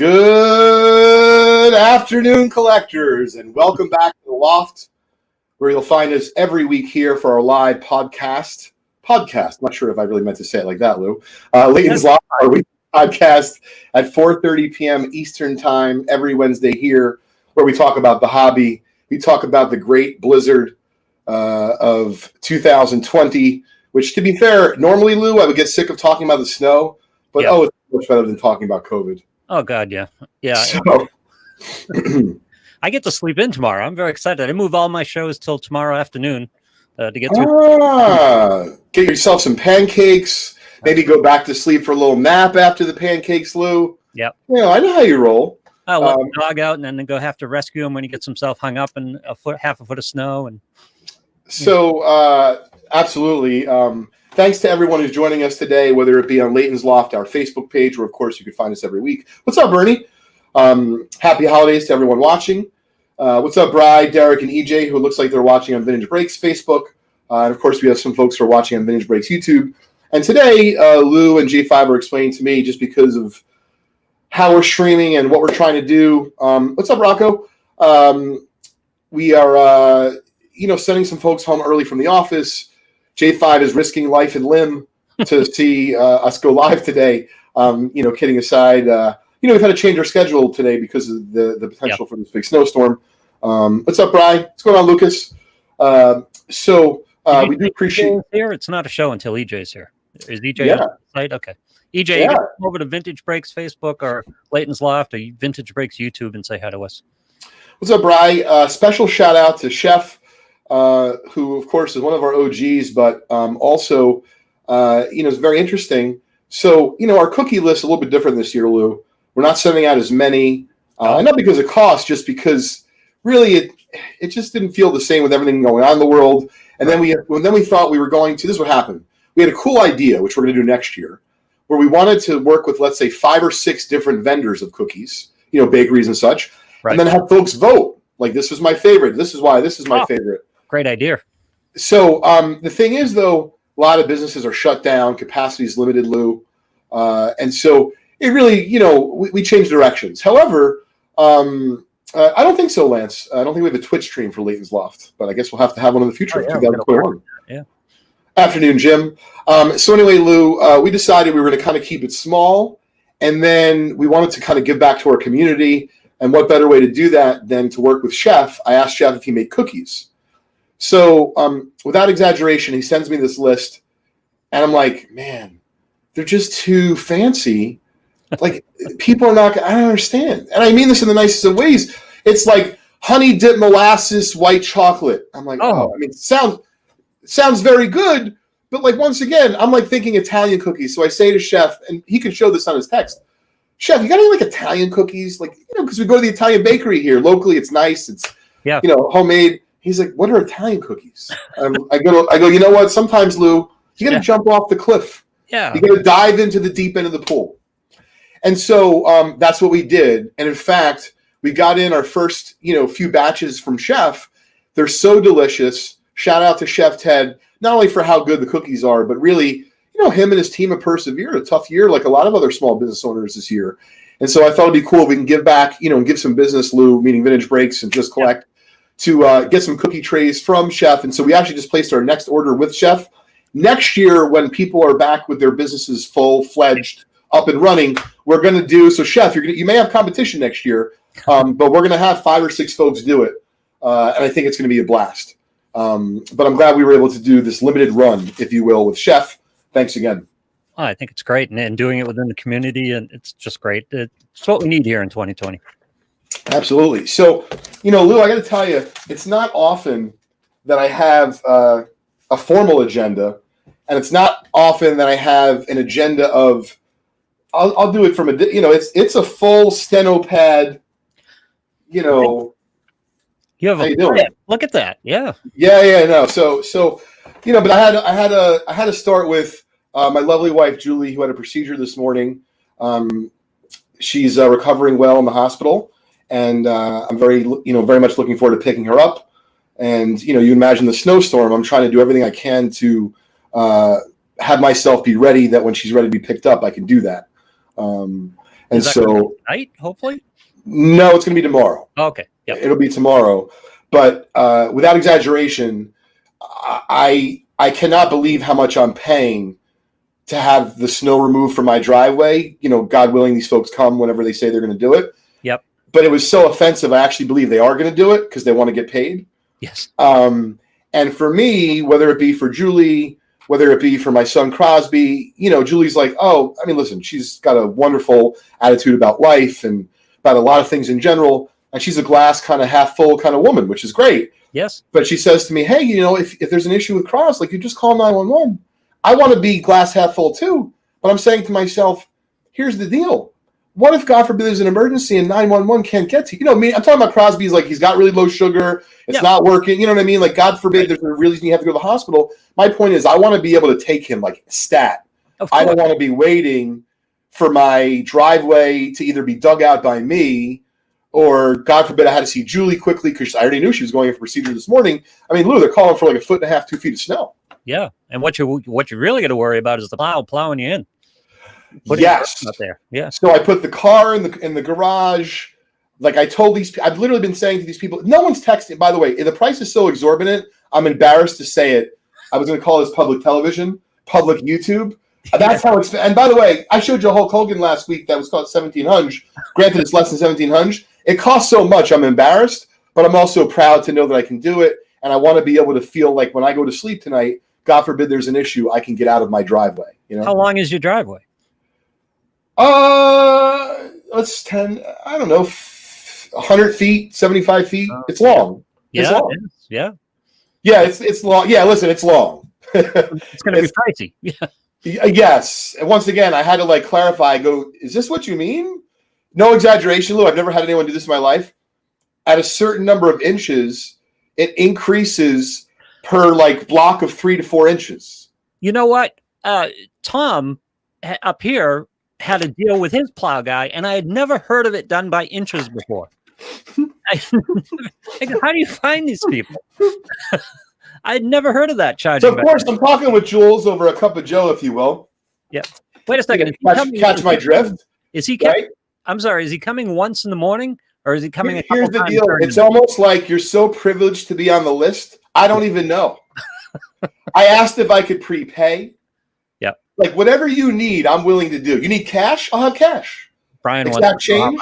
Good afternoon, collectors, and welcome back to the Loft, where you'll find us every week here for our live podcast. I'm not sure if I really meant to say it like that, Lou. Leighton's Loft, our weekly podcast at 4:30 p.m. Eastern Time every Wednesday here, where we talk about the hobby. We talk about the great blizzard of 2020, which, to be fair, normally, Lou, I would get sick of talking about the snow, but it's much better than talking about COVID. Oh, God, yeah. So, I get to sleep in tomorrow. I'm very excited. I move all my shows till tomorrow afternoon to get through. Get yourself some pancakes. Maybe go back to sleep for a little nap after the pancakes, Lou. Yep. I know how you roll. I'll let the dog out and then go have to rescue him when he gets himself hung up in half a foot of snow. Absolutely. Thanks to everyone who's joining us today, whether it be on Leighton's Loft, our Facebook page, or, of course, you can find us every week. What's up, Bernie? Happy holidays to everyone watching. What's up, Bri, Derek, and EJ, who looks like they're watching on Vintage Breaks Facebook. And, of course, we have some folks who are watching on Vintage Breaks YouTube. And today, Lou and J5 are explaining to me, just because of how we're streaming and what we're trying to do. What's up, Rocco? We are, sending some folks home early from the office. J5 is risking life and limb to see us go live today. Kidding aside, we've had to change our schedule today because of the potential for this big snowstorm. What's up, Bri? What's going on, Lucas? We do appreciate here. It's not a show until EJ's here. Is EJ on the site? Okay. EJ, you can come over to Vintage Breaks Facebook or Leighton's Loft or Vintage Breaks YouTube and say hi to us. What's up, Bri? Special shout out to Chef, who, of course, is one of our OGs, but also, is very interesting. So, our cookie list is a little bit different this year, Lou. We're not sending out as many, not because of cost, just because really it just didn't feel the same with everything going on in the world. And then we thought we were going to, this is what happened. We had a cool idea, which we're going to do next year, where we wanted to work with, let's say, 5 or 6 different vendors of cookies, bakeries and such, and then have folks vote. Like, this is my favorite. This is why this is my favorite. Great idea. So the thing is, though, a lot of businesses are shut down. Capacity is limited, Lou. And so it really, we changed directions. However, I don't think so, Lance. I don't think we have a Twitch stream for Leighton's Loft, but I guess we'll have to have one in the future of 2021. Yeah. Afternoon, Jim. So anyway, Lou, we decided we were going to kind of keep it small, and then we wanted to kind of give back to our community. And what better way to do that than to work with Chef? I asked Chef if he made cookies. So without exaggeration, he sends me this list, and I'm like, man, they're just too fancy. Like, people are not – I don't understand. And I mean this in the nicest of ways. It's like honey dip molasses white chocolate. I'm like, it sounds very good. But, like, once again, I'm, like, thinking Italian cookies. So I say to Chef, and he can show this on his text, Chef, you got any, like, Italian cookies? Like, because we go to the Italian bakery here. Locally, it's nice. It's, homemade. He's like, what are Italian cookies? I go, you know what? Sometimes, Lou, you got to jump off the cliff. Yeah. You got to dive into the deep end of the pool. And so that's what we did. And in fact, we got in our first, few batches from Chef. They're so delicious. Shout out to Chef Ted, not only for how good the cookies are, but really, him and his team have persevered a tough year like a lot of other small business owners this year. And so I thought it'd be cool if we can give back, and give some business, Lou, meaning Vintage Breaks and Just Collect, to get some cookie trays from Chef. And so we actually just placed our next order with Chef. Next year, when people are back with their businesses full-fledged, up and running, we're going to do – so, Chef, you may have competition next year, but we're going to have 5 or 6 folks do it. And I think it's going to be a blast. But I'm glad we were able to do this limited run, if you will, with Chef. Thanks again. Oh, I think it's great. And doing it within the community, and it's just great. It's what we need here in 2020. Absolutely. So, Lou, I got to tell you, it's not often that I have a formal agenda, and it's not often that I have an agenda of I'll do it from it's a full steno pad, You have a plan. Look at that. Yeah. Yeah, no. So but I had to start with my lovely wife Julie, who had a procedure this morning. She's recovering well in the hospital, and I'm very much looking forward to picking her up. And you imagine the snowstorm. I'm trying to do everything I can to have myself be ready that when she's ready to be picked up, I can do that. And so tonight, hopefully. No, it's going to be tomorrow. Okay. Yeah. It'll be tomorrow. But without exaggeration, I cannot believe how much I'm paying to have the snow removed from my driveway. God willing, these folks come whenever they say they're going to do it. Yep. But it was so offensive. I actually believe they are going to do it because they want to get paid. Yes. And for me, whether it be for Julie, whether it be for my son Crosby, Julie's like, oh, I mean, listen, she's got a wonderful attitude about life and about a lot of things in general. And she's a glass kind of half full kind of woman, which is great. Yes. But she says to me, hey, if there's an issue with Cross, like, you just call 911. I want to be glass half full too. But I'm saying to myself, here's the deal. What if, God forbid, there's an emergency and 911 can't get to you? I'm talking about Crosby's like, he's got really low sugar. It's not working. You know what I mean? Like, God forbid, there's a real reason you have to go to the hospital. My point is, I want to be able to take him like stat. I don't want to be waiting for my driveway to either be dug out by me or, God forbid, I had to see Julie quickly because I already knew she was going in for procedure this morning. I mean, Lou, they're calling for like 1.5 feet, 2 feet of snow. Yeah. And what you're really going to worry about is the plowing you in. Yes. Up there. Yeah. So I put the car in the garage. Like I told I've literally been saying to these people, no one's texting. By the way, if the price is so exorbitant, I'm embarrassed to say it. I was going to call this public television, public YouTube. That's how expensive. And by the way, I showed you Hulk Hogan last week that was cost $1,700. Granted, it's less than $1,700. It costs so much. I'm embarrassed, but I'm also proud to know that I can do it. And I want to be able to feel like when I go to sleep tonight, God forbid there's an issue, I can get out of my driveway. How long is your driveway? Let's 10. I don't know, 100 feet, 75 feet. It's long. Yeah, it's long. It is. Yeah. Yeah, it's long. Yeah, listen, it's long. It's going to be pricey. Yeah. Yes. And once again, I had to clarify. I go, is this what you mean? No exaggeration, Lou. I've never had anyone do this in my life. At a certain number of inches, it increases per block of 3 to 4 inches. You know what? Tom up here had a deal with his plow guy, and I had never heard of it done by inches before. How do you find these people? I had never heard of that charging. So of course, I'm talking with Jules over a cup of Joe, if you will. Yeah. Wait a second. Catch my drift. Is he? Right? I'm sorry. Is he coming once in the morning, or is he coming? Here's the deal. It's almost like you're so privileged to be on the list. I don't even know. I asked if I could prepay. Yeah. Like whatever you need, I'm willing to do. You need cash? I'll have cash. Brian wants change.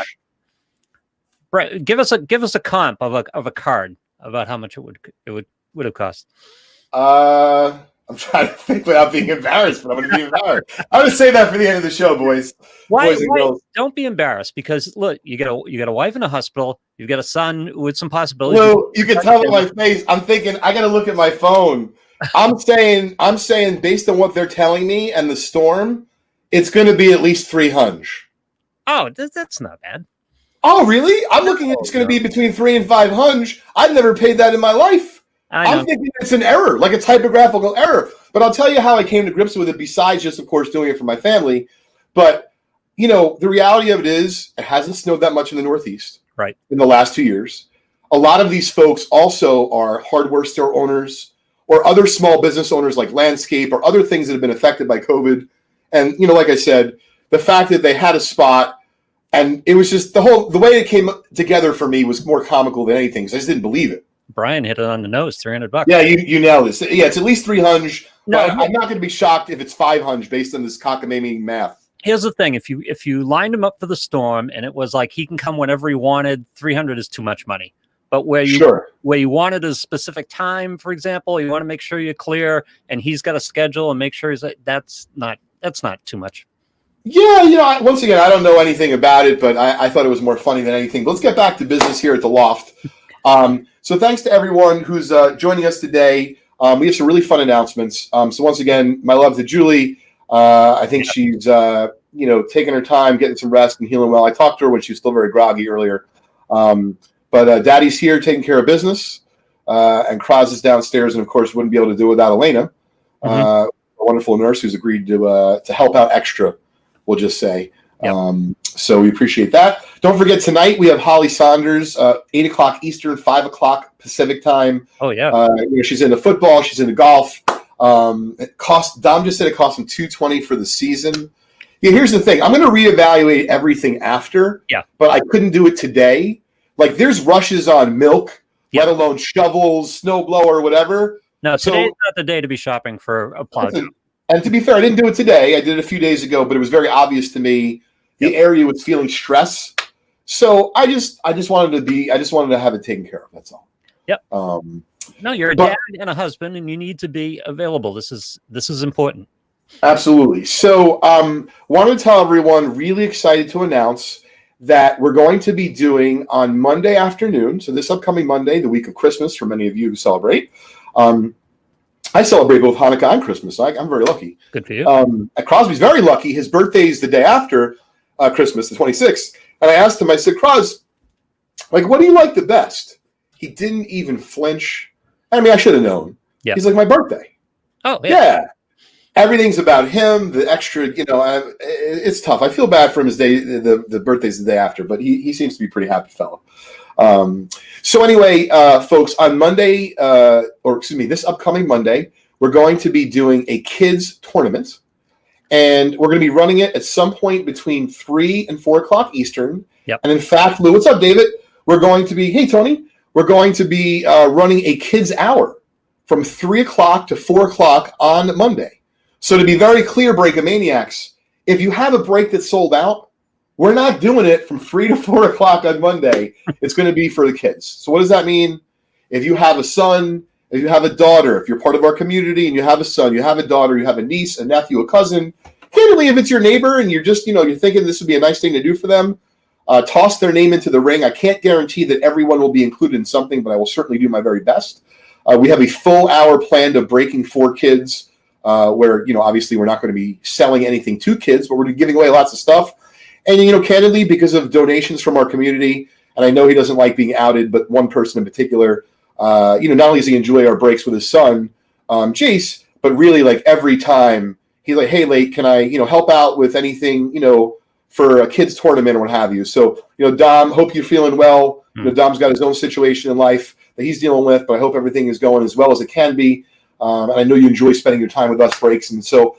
Brian, give us a comp of a card about how much it would have cost. I'm trying to think without being embarrassed, but I'm going to be embarrassed. I'm going to say that for the end of the show, boys. Boys and girls. Don't be embarrassed because look, you got a wife in a hospital. You've got a son with some possibilities. Well, you can tell by my face. I'm thinking I got to look at my phone. I'm saying based on what they're telling me and the storm, it's going to be at least 300. Oh, that's not bad. Oh, really? I'm looking at it's going to be between 300 and 500. I've never paid that in my life. I'm thinking it's an error, like a typographical error. But I'll tell you how I came to grips with it, besides just, of course, doing it for my family. But, the reality of it is it hasn't snowed that much in the Northeast in the last 2 years. A lot of these folks also are hardware store owners or other small business owners like landscape or other things that have been affected by COVID. And, like I said, the fact that they had a spot and it was just the way it came together for me was more comical than anything because I just didn't believe it. Brian hit it on the nose, $300. Yeah, you nailed this. Yeah, it's at least 300. No, I'm not going to be shocked if it's 500 based on this cockamamie math. Here's the thing: if you lined him up for the storm and it was like he can come whenever he wanted, 300 is too much money. But where you wanted a specific time, for example, you want to make sure you're clear, and he's got a schedule and make sure that's not too much. Yeah, once again, I don't know anything about it, but I thought it was more funny than anything. But let's get back to business here at the Loft. So thanks to everyone who's joining us today. We have some really fun announcements. So once again, my love to Julie. I think she's taking her time, getting some rest and healing well. I talked to her when she was still very groggy earlier. But Daddy's here taking care of business. And Kraz is downstairs and, of course, wouldn't be able to do it without Elena, a wonderful nurse who's agreed to help out extra, we'll just say. Yep. So we appreciate that. Don't forget, tonight we have Holly Saunders, 8 o'clock Eastern, 5 o'clock Pacific time. Oh, yeah. She's into football. She's into golf. Dom just said it cost him $220 for the season. Yeah, here's the thing. I'm going to reevaluate everything after. Yeah. But I couldn't do it today. Like, there's rushes on milk, let alone shovels, snowblower, whatever. No, today's not the day to be shopping for a plow job. And to be fair, I didn't do it today. I did it a few days ago, but it was very obvious to me the area was feeling stress. So I just wanted to have it taken care of. That's all. Yep. No, you're a dad and a husband, and you need to be available. This is important. Absolutely. So wanted to tell everyone, really excited to announce that we're going to be doing on Monday afternoon. So this upcoming Monday, the week of Christmas, for many of you who celebrate. I celebrate both Hanukkah and Christmas. I'm very lucky. Good for you. Crosby's very lucky. His birthday is the day after Christmas, the 26th. And I asked him, I said, Cros, like, what do you like the best? He didn't even flinch. I mean, I should have known. Yeah. He's like, my birthday. Oh, yeah. Everything's about him. The extra, it's tough. I feel bad for him. His day, the birthday's the day after, but he seems to be a pretty happy fellow. So anyway, folks, on Monday, this upcoming Monday, we're going to be doing a kids tournament, and we're going to be running it at some point between 3 and 4 o'clock Eastern. Yep. And in fact, Lou, what's up, David? We're going to be, hey, Tony, we're going to be running a kids hour from 3 o'clock to 4 o'clock on Monday. So to be very clear, Breakamaniacs, if you have a break that's sold out, we're not doing it from 3 to 4 o'clock on Monday. It's going to be for the kids. So what does that mean? If you have a son, if you have a daughter, if you're part of our community and you have a son, you have a daughter, you have a niece, a nephew, a cousin, candidly, if it's your neighbor and you're just, you're thinking this would be a nice thing to do for them, toss their name into the ring. I can't guarantee that everyone will be included in something, but I will certainly do my very best. We have a full hour planned of breaking for kids. Where, obviously we're not going to be selling anything to kids, but we're giving away lots of stuff. And, candidly, because of donations from our community, and I know he doesn't like being outed, but one person in particular, not only does he enjoy our breaks with his son, Jace, but really, like, every time he's like, hey, Leighton, can I, help out with anything, for a kids tournament or what have you. So, Dom, hope you're feeling well. Dom's got his own situation in life that he's dealing with, but I hope everything is going as well as it can be. And I know you enjoy spending your time with us breaks. And so,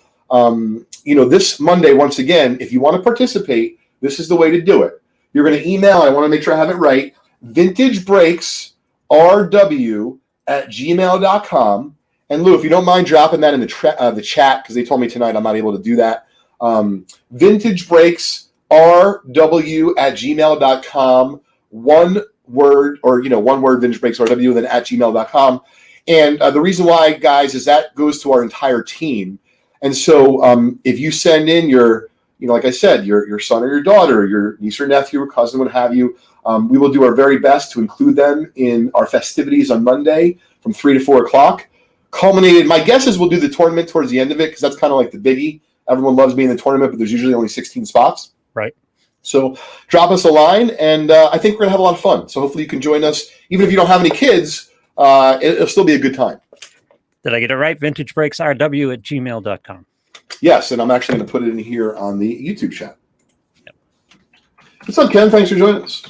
this Monday, once again, if you want to participate, this is the way to do it. You're going to email, I want to make sure I have it right, vintagebreaksrw@gmail.com. And Lou, if you don't mind dropping that in the chat, because they told me tonight I'm not able to do that. Vintagebreaksrw@gmail.com. One word, vintagebreaksrw, then @gmail.com. And the reason why, guys, is that goes to our entire team. And so if you send in your, like I said, your son or your daughter, your niece or nephew or cousin, what have you, we will do our very best to include them in our festivities on Monday from 3 to 4 o'clock. Culminated, my guess is we'll do the tournament towards the end of it, because that's kind of like the biggie. Everyone loves being in the tournament, but there's usually only 16 spots. Right. So drop us a line, and I think we're going to have a lot of fun. So hopefully you can join us. Even if you don't have any kids, it'll still be a good time. Did I get it right? vintagebreaksrw@gmail.com. Yes, and I'm actually going to put it in here on the YouTube chat. Yep. What's up, Ken? Thanks for joining us.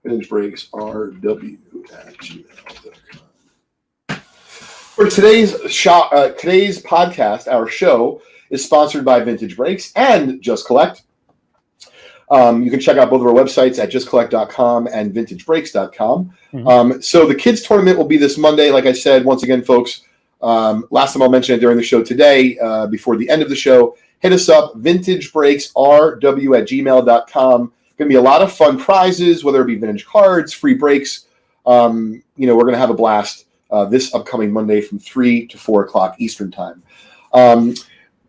vintagebreaksrw@gmail.com. For today's podcast, our show is sponsored by Vintage Breaks and Just Collect. You can check out both of our websites at justcollect.com and vintagebreaks.com. Mm-hmm. So the kids tournament will be this Monday. Like I said, once again, folks, last time I'll mention it during the show today, before the end of the show, hit us up, vintagebreaksrw@gmail.com. Going to be a lot of fun prizes, whether it be vintage cards, free breaks. We're going to have a blast this upcoming Monday from 3 to 4 o'clock Eastern time.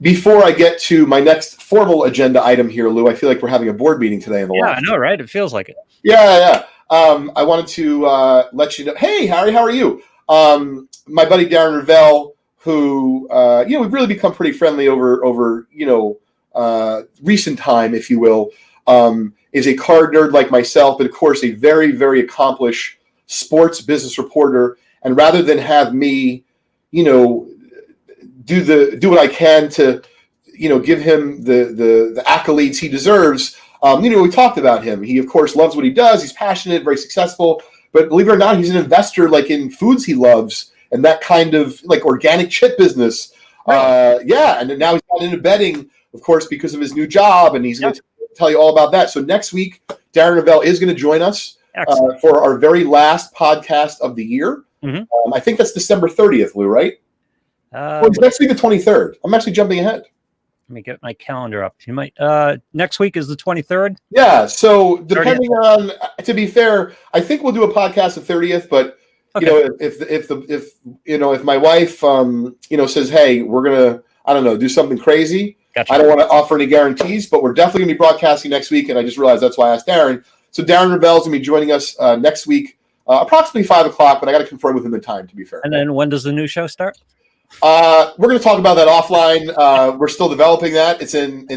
Before I get to my next formal agenda item here, Lou, I feel like we're having a board meeting today in the Loft. I know, right? It feels like it. Yeah. I wanted to let you know. Hey, Harry, how are you? My buddy Darren Ravel, who we've really become pretty friendly over recent time, if you will, is a card nerd like myself, but of course a very, very accomplished sports business reporter. And rather than have me, do what I can to, give him the accolades he deserves. We talked about him. He, of course, loves what he does. He's passionate, very successful. But believe it or not, he's an investor like in foods he loves and that kind of like organic chip business. Right. And then now he's got into betting of course, because of his new job, and he's going to tell you all about that. So next week, Darren Ravel is going to join us for our very last podcast of the year. I think that's December 30th, Lou, right? It's next week, the 23rd. I'm actually jumping ahead. Let me get my calendar up. You might. Next week is the 23rd. Yeah. So depending on, to be fair, I think we'll do a podcast the 30th. But if my wife says, hey, we're gonna, I don't know, do something crazy. Gotcha. I don't want to offer any guarantees, but we're definitely gonna be broadcasting next week. And I just realized that's why I asked Darren. So Darren Ravel's gonna be joining us next week, approximately 5 o'clock. But I got to confirm with him the time. To be fair. And then when does the new show start? We're going to talk about that offline. We're still developing that. It's in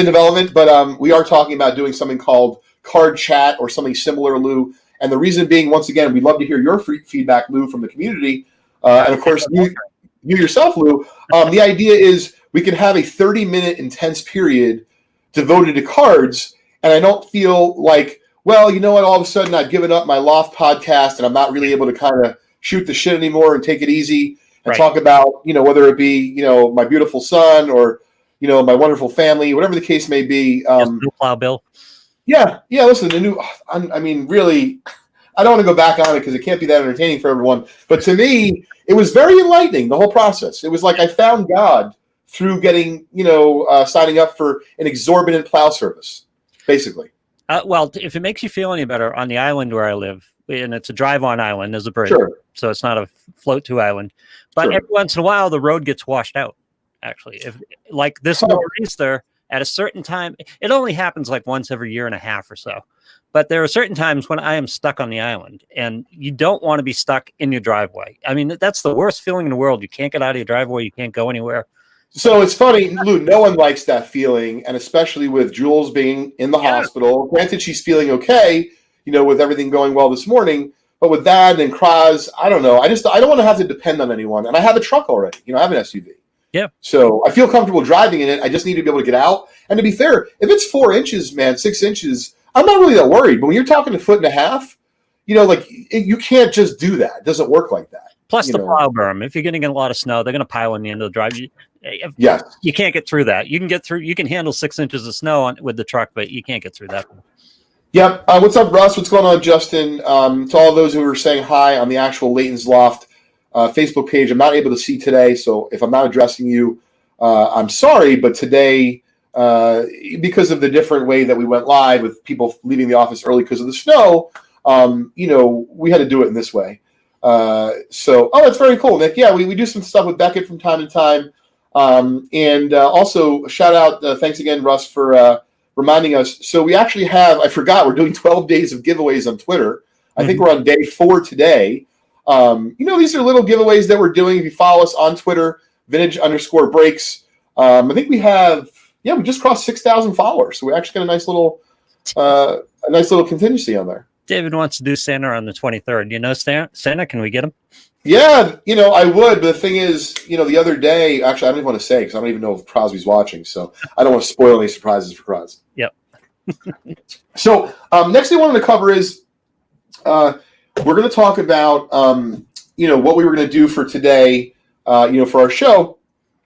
development, but we are talking about doing something called card chat or something similar, Lou. And the reason being, once again, we'd love to hear your feedback, Lou, from the community. And of course, you yourself, Lou. The idea is we can have a 30-minute intense period devoted to cards. And I don't feel like, well, you know what, all of a sudden I've given up my Loft podcast and I'm not really able to kind of shoot the shit anymore and take it easy and talk about, whether it be, my beautiful son or, my wonderful family, whatever the case may be. Plow Bill. Yeah. Listen, really, I don't want to go back on it because it can't be that entertaining for everyone. But to me, it was very enlightening, the whole process. It was like I found God through getting, signing up for an exorbitant plow service, basically. Well, if it makes you feel any better, on the island where I live, and it's a drive-on island, there's a bridge, so it's not a float-to island. But every once in a while, the road gets washed out. Actually, if like this nor'easter at a certain time, it only happens like once every year and a half or so. But there are certain times when I am stuck on the island, and you don't want to be stuck in your driveway. I mean, that's the worst feeling in the world. You can't get out of your driveway. You can't go anywhere. So it's funny, Lou, no one likes that feeling, and especially with Jules being in the hospital. Granted, she's feeling okay, with everything going well this morning, but with that and Kraz, I don't know. I don't want to have to depend on anyone, and I have a truck already. I have an SUV. Yeah. So I feel comfortable driving in it. I just need to be able to get out. And to be fair, if it's 4 inches, man, 6 inches, I'm not really that worried. But when you're talking a 1.5 feet, you can't just do that. It doesn't work like that. Plus the plow berm. If you're getting a lot of snow, they're going to pile in the end of the drive. Yes. You can't get through that. You can get through. You can handle 6 inches of snow with the truck, but you can't get through that. Yep. What's up, Russ? What's going on, Justin? To all those who are saying hi on the actual Leighton's Loft Facebook page, I'm not able to see today, so if I'm not addressing you, I'm sorry. But today, because of the different way that we went live with people leaving the office early because of the snow, we had to do it in this way. That's very cool, Nick. Yeah, we do some stuff with Beckett from time to time. And also, shout out, thanks again, Russ, for reminding us. So we actually have, I forgot, we're doing 12 days of giveaways on Twitter. I think we're on day 4 today. These are little giveaways that we're doing. If you follow us on Twitter, vintage_breaks. I think we have, we just crossed 6,000 followers. So we actually got a nice little contingency on there. David wants to do Santa on the 23rd. Santa, can we get him? Yeah, I would. But the thing is, the other day, actually, I don't even want to say because I don't even know if Crosby's watching. So I don't want to spoil any surprises for Crosby. Yep. So next thing I wanted to cover is we're going to talk about, what we were going to do for today, for our show.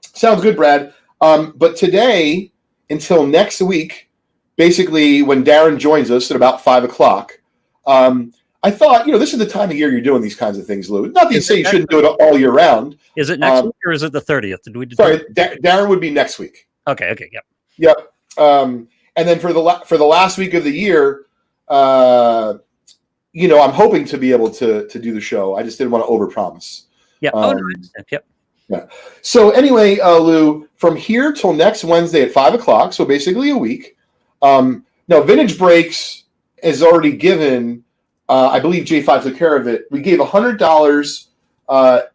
Sounds good, Brad. But today, until next week, basically when Darren joins us at about 5 o'clock, I thought, this is the time of year you're doing these kinds of things, Lou. Not that you say you shouldn't do it all year round. Is it next week or is it the 30th? Did we? Sorry, Darren would be next week. Okay, yep. Yep. And then for the last week of the year, I'm hoping to be able to do the show. I just didn't want to overpromise. Yeah. Yep. Yeah. So anyway, Lou, from here till next Wednesday at 5 o'clock, so basically a week. Now, Vintage Breaks has already given, I believe J5 took care of it. We gave $100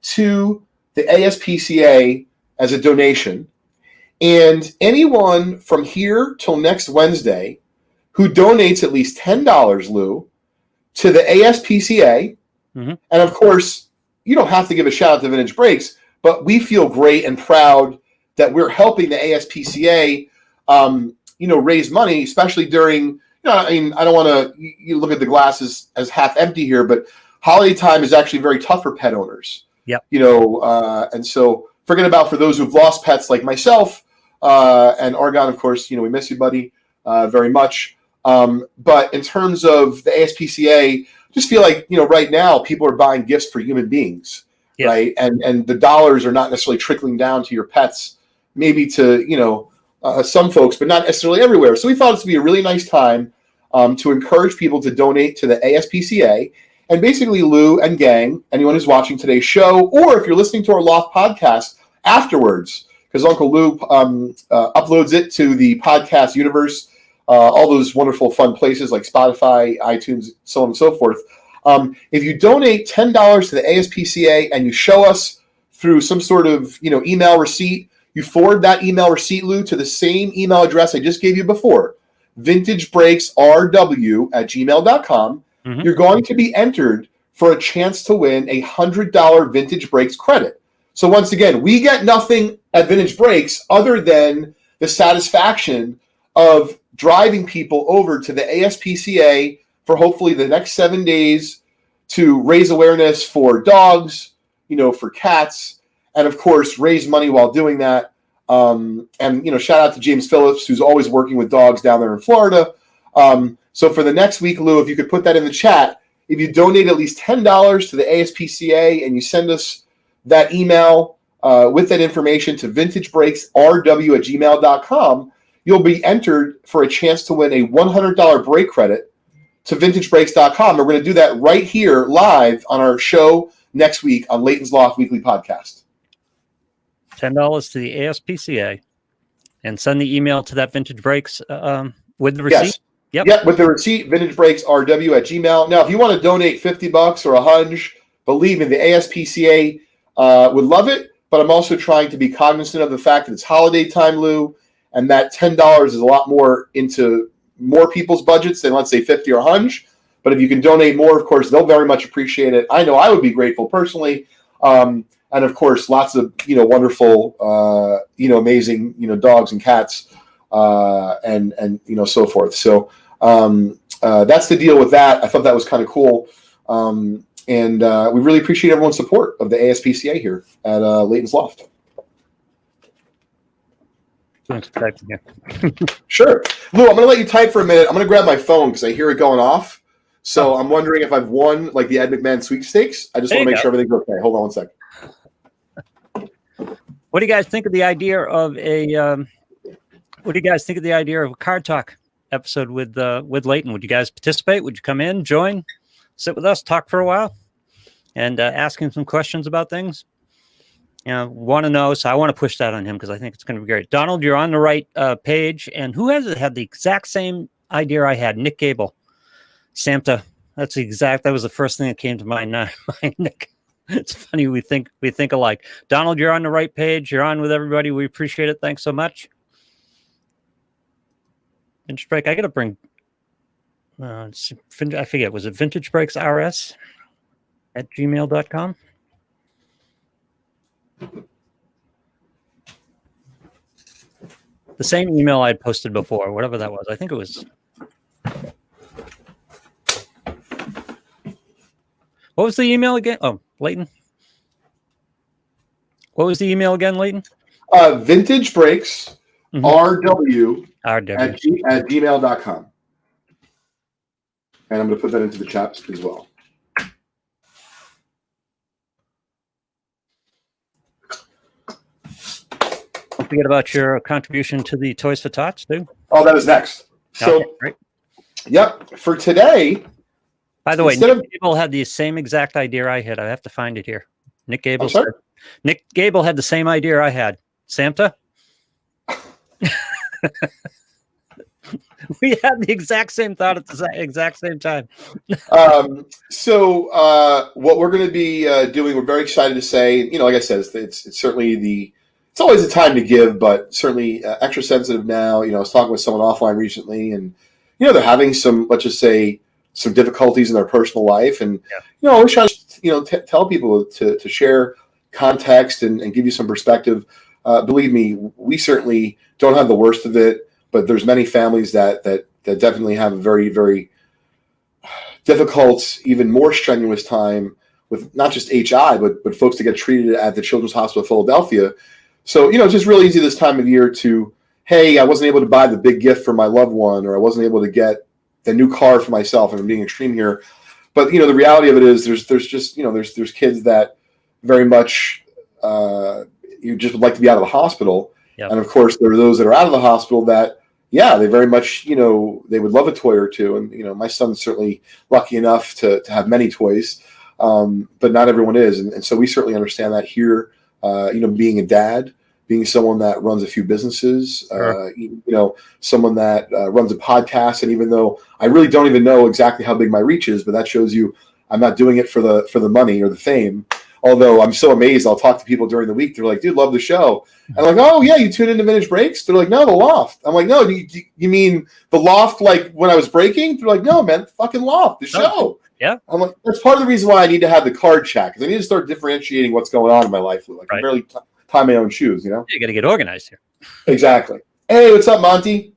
to the ASPCA as a donation. And anyone from here till next Wednesday who donates at least $10, Lou, to the ASPCA, and of course, you don't have to give a shout out to Vintage Breaks, but we feel great and proud that we're helping the ASPCA, raise money, especially during, I don't want to you look at the glass as half empty here, but holiday time is actually very tough for pet owners. Yep. And so forget about for those who've lost pets like myself, and Argon, of course, we miss you, buddy, very much. But in terms of the ASPCA, just feel like, right now people are buying gifts for human beings, yes. Right? And the dollars are not necessarily trickling down to your pets, maybe to, some folks, but not necessarily everywhere. So we thought this would be a really nice time to encourage people to donate to the ASPCA. And basically, Lou and gang, anyone who's watching today's show, or if you're listening to our Loft podcast afterwards, because Uncle Lou uploads it to the podcast universe, all those wonderful fun places like Spotify, iTunes, so on and so forth. If you donate $10 to the ASPCA and you show us through some sort of email receipt, you forward that email receipt, Lou, to the same email address I just gave you before, vintagebreaksrw@gmail.com. Mm-hmm. You're going to be entered for a chance to win a $100 Vintage Breaks credit. So once again, we get nothing at Vintage Breaks other than the satisfaction of driving people over to the ASPCA for hopefully the next 7 days to raise awareness for dogs, for cats, and of course, raise money while doing that. And shout out to James Phillips, who's always working with dogs down there in Florida. So for the next week, Lou, if you could put that in the chat, if you donate at least $10 to the ASPCA and you send us that email with that information to vintagebreaksrw@gmail.com, you'll be entered for a chance to win a $100 break credit to vintagebreaks.com. We're going to do that right here live on our show next week on Leighton's Loft Weekly Podcast. $10 to the ASPCA and send the email to that Vintage Breaks with the receipt. Yes. Yep, with the receipt, vintagebreaksrw@gmail. Now, if you want to donate $50 or $100, believe me, the ASPCA would love it, but I'm also trying to be cognizant of the fact that it's holiday time, Lou, and that $10 is a lot more into more people's budgets than, let's say, 50 or 100. But if you can donate more, of course, they'll very much appreciate it. I know I would be grateful personally. And of course, lots of, wonderful, amazing, dogs and cats and so forth. So that's the deal with that. I thought that was kind of cool. And we really appreciate everyone's support of the ASPCA here at Leighton's Loft. Sure. Lou, I'm going to let you type for a minute. I'm going to grab my phone because I hear it going off. So I'm wondering if I've won like the Ed McMahon sweepstakes. I just want to make sure everything's okay. Hold on one second. What do you guys think of the idea of a Card Talk episode with Leighton? Would you guys participate? Would you come in, join, sit with us, talk for a while, and ask him some questions about things? Want to know, so I want to push that on him because I think it's going to be great. Donald, you're on the right page, and who has had the exact same idea I had? Nick Gable, Santa. That was the first thing that came to mind. Nick. It's funny we think alike. Donald, you're on the right page. You're on with everybody. We appreciate it. Thanks so much. Vintage Break. I got to bring. I forget. Was it vintagebreaksrs@gmail.com? The same email I had posted before, whatever that was. I think it was. What was the email again? Oh, Leighton. What was the email again, Leighton? vintagebreaksrw at gmail.com. And I'm going to put that into the chat as well. Don't forget about your contribution to the Toys for Tots, too. Oh, that is next. So, okay, great. Yep. For today. By the way, Nick Gable had the same exact idea I had. I have to find it here. Nick Gable had the same idea I had. Santa? We had the exact same thought at the exact same time. So what we're going to be doing, we're very excited to say, like I said, it's certainly it's always a time to give, but certainly extra sensitive now. I was talking with someone offline recently, and, they're having some, let's just say, some difficulties in their personal life. And, I always try to, tell people to share context and give you some perspective. Believe me, we certainly don't have the worst of it, but there's many families that definitely have a very, very difficult, even more strenuous time with not just HI, but folks that get treated at the Children's Hospital of Philadelphia. So, it's just really easy this time of year to, hey, I wasn't able to buy the big gift for my loved one, or I wasn't able to get the new car for myself, and I'm being extreme here. But, the reality of it is there's just, there's kids that very much you just would like to be out of the hospital. Yep. And of course, there are those that are out of the hospital that, yeah, they very much, they would love a toy or two. And, my son's certainly lucky enough to have many toys, but not everyone is. And so we certainly understand that here, being a dad, being someone that runs a few businesses, Sure. Someone that runs a podcast. And even though I really don't even know exactly how big my reach is, but that shows you I'm not doing it for the money or the fame. Although I'm so amazed, I'll talk to people during the week. They're like, dude, love the show. And I'm like, oh, yeah, you tune into Vintage Breaks? They're like, no, the Loft. I'm like, no, you mean the Loft like when I was breaking? They're like, no, man, fucking Loft, the show. Yeah. I'm like, that's part of the reason why I need to have the card chat, because I need to start differentiating what's going on in my life. Like, I barely tie my own shoes, You got to get organized here. Exactly. Hey, what's up, Monty?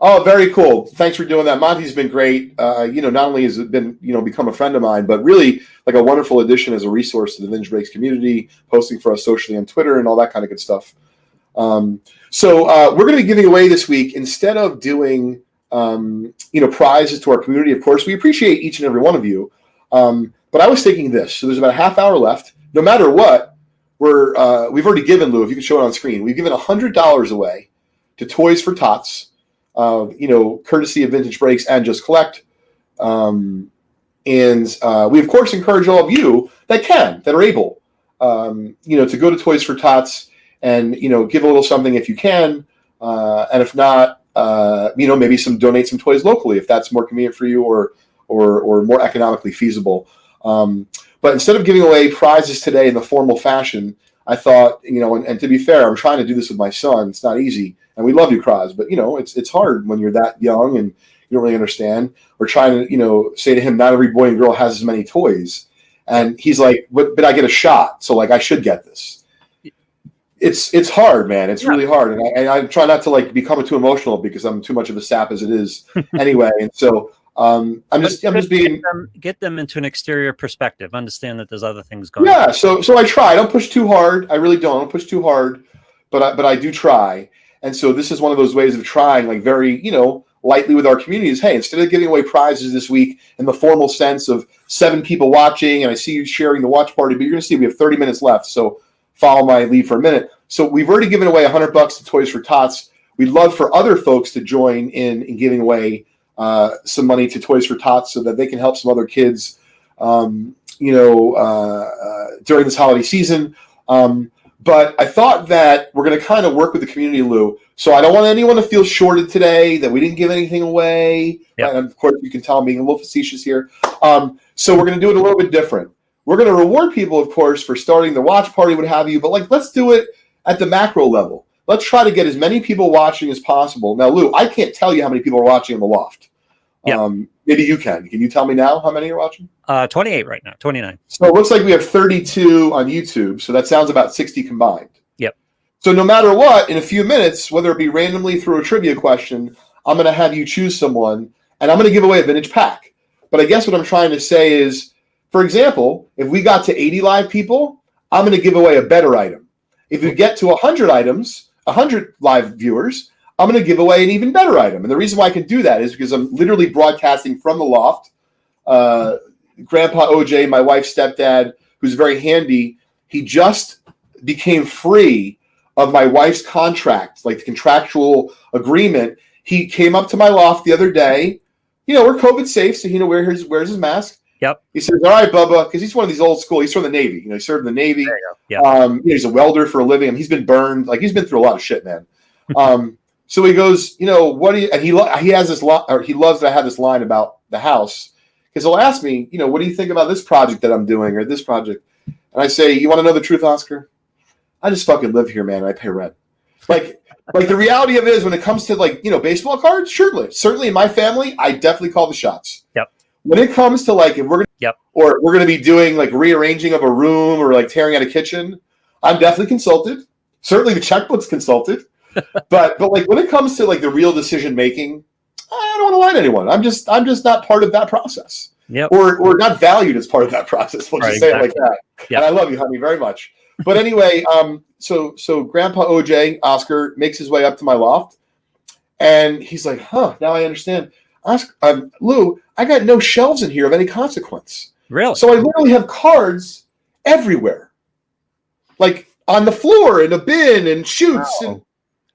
Oh, very cool. Thanks for doing that. Monty's been great. Not only has it been, become a friend of mine, but really like a wonderful addition as a resource to the Vintage Breaks community, posting for us socially on Twitter and all that kind of good stuff. So we're going to be giving away this week, instead of doing, prizes to our community. Of course, we appreciate each and every one of you. But I was thinking this. So there's about a half hour left. No matter what, we've already given, Lou, if you can show it on screen, we've given $100 away to Toys for Tots. Courtesy of Vintage Breaks and Just Collect. And we, of course, encourage all of you that are able, to go to Toys for Tots and, give a little something if you can. And if not, maybe donate some toys locally if that's more convenient for you or more economically feasible. But instead of giving away prizes today in the formal fashion, I thought, and to be fair, I'm trying to do this with my son. It's not easy. And we love you, Kraz, but, it's hard when you're that young and you don't really understand. We're trying to, say to him, not every boy and girl has as many toys. And he's like, but I get a shot. So, like, I should get this. It's hard, man. It's really hard. And I try not to, become too emotional because I'm too much of a sap as it is anyway. And so I'm just being get them into an exterior perspective. Understand that there's other things going on. Yeah. So I try. I don't push too hard. I really don't. I don't push too hard, but I do try. And so this is one of those ways of trying, very, lightly with our communities. Hey, instead of giving away prizes this week in the formal sense of 7 people watching, and I see you sharing the watch party, but you're going to see we have 30 minutes left. So follow my lead for a minute. So we've already given away $100 to Toys for Tots. We'd love for other folks to join in giving away some money to Toys for Tots so that they can help some other kids, during this holiday season. But I thought that we're going to kind of work with the community, Lou. So I don't want anyone to feel shorted today, that we didn't give anything away. Yep. And of course, you can tell I'm being a little facetious here. So we're going to do it a little bit different. We're going to reward people, of course, for starting the watch party, what have you. But let's do it at the macro level. Let's try to get as many people watching as possible. Now, Lou, I can't tell you how many people are watching in the Loft. Yep. Maybe you can. Can you tell me now how many are watching? 28 right now, 29. So it looks like we have 32 on YouTube. So that sounds about 60 combined. Yep. So no matter what, in a few minutes, whether it be randomly through a trivia question, I'm going to have you choose someone, and I'm going to give away a vintage pack. But I guess what I'm trying to say is, for example, if we got to 80 live people, I'm going to give away a better item. If we get to 100 items, 100 live viewers, I'm going to give away an even better item. And the reason why I can do that is because I'm literally broadcasting from the Loft. Grandpa OJ, my wife's stepdad, who's very handy, he just became free of my wife's contract, like the contractual agreement. He came up to my Loft the other day. We're COVID safe, so he wears his mask. Yep. He says, all right, Bubba, because he's one of these old school. He's from the Navy. He served in the Navy. Yeah. He's a welder for a living. And he's been burned. He's been through a lot of shit, man. So he goes, what do you? And he has this line, or he loves that I have this line about the house, because he'll ask me, what do you think about this project that I'm doing or this project? And I say, you want to know the truth, Oscar? I just fucking live here, man. I pay rent. Like the reality of it is, when it comes to baseball cards, certainly in my family, I definitely call the shots. Yep. When it comes to if we're gonna, or we're gonna be doing rearranging of a room or tearing out a kitchen, I'm definitely consulted. Certainly the checkbook's consulted. but when it comes to the real decision making, I don't want to lie to anyone. I'm just not part of that process. Yep. or not valued as part of that process. We'll just say it like that. Yep. And I love you, honey, very much. But anyway, so Grandpa OJ, Oscar, makes his way up to my loft, and he's like, "Huh, now I understand. Oscar, Lou, I got no shelves in here of any consequence. Really? So I literally have cards everywhere, like on the floor in a bin and chutes." Wow. And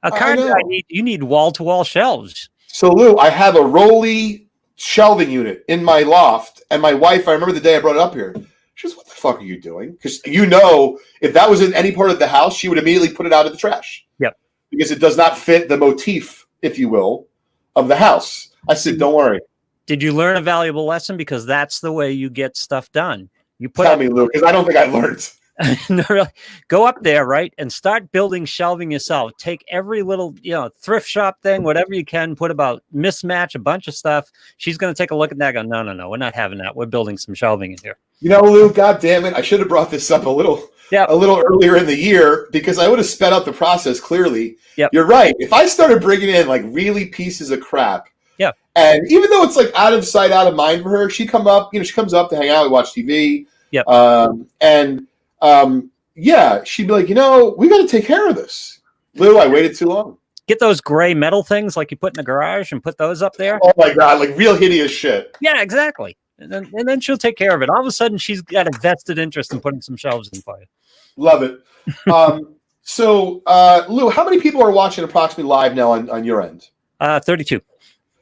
A card you need wall-to-wall shelves. so Lou, I have a rolly shelving unit in my loft, and my wife, I remember the day I brought it up here. She goes, "What the fuck are you doing?" Because if that was in any part of the house, she would immediately put it out of the trash. Yep. Because it does not fit the motif, if you will, of the house. I said, "Don't worry." Did you learn a valuable lesson? Because that's the way you get stuff done. You Tell me, Lou, because I don't think I learned. No, really. Go up there, right, and start building shelving yourself. Take every little, thrift shop thing, whatever you can, put about mismatch a bunch of stuff. She's going to take a look at that and go, no, we're not having that. We're building some shelving in here. Lou, God damn it. I should have brought this up a little earlier in the year, because I would have sped up the process clearly. Yep. You're right. If I started bringing in like really pieces of crap, yeah, and even though it's like out of sight, out of mind for her, she comes up to hang out, we watch TV. Yep. She'd be like, we got to take care of this. Lou, I waited too long. Get those gray metal things like you put in the garage and put those up there. Oh my God, like real hideous shit. Yeah, exactly. And then she'll take care of it. All of a sudden, she's got a vested interest in putting some shelves in for you. Love it. So, Lou, how many people are watching approximately live now on your end? 32.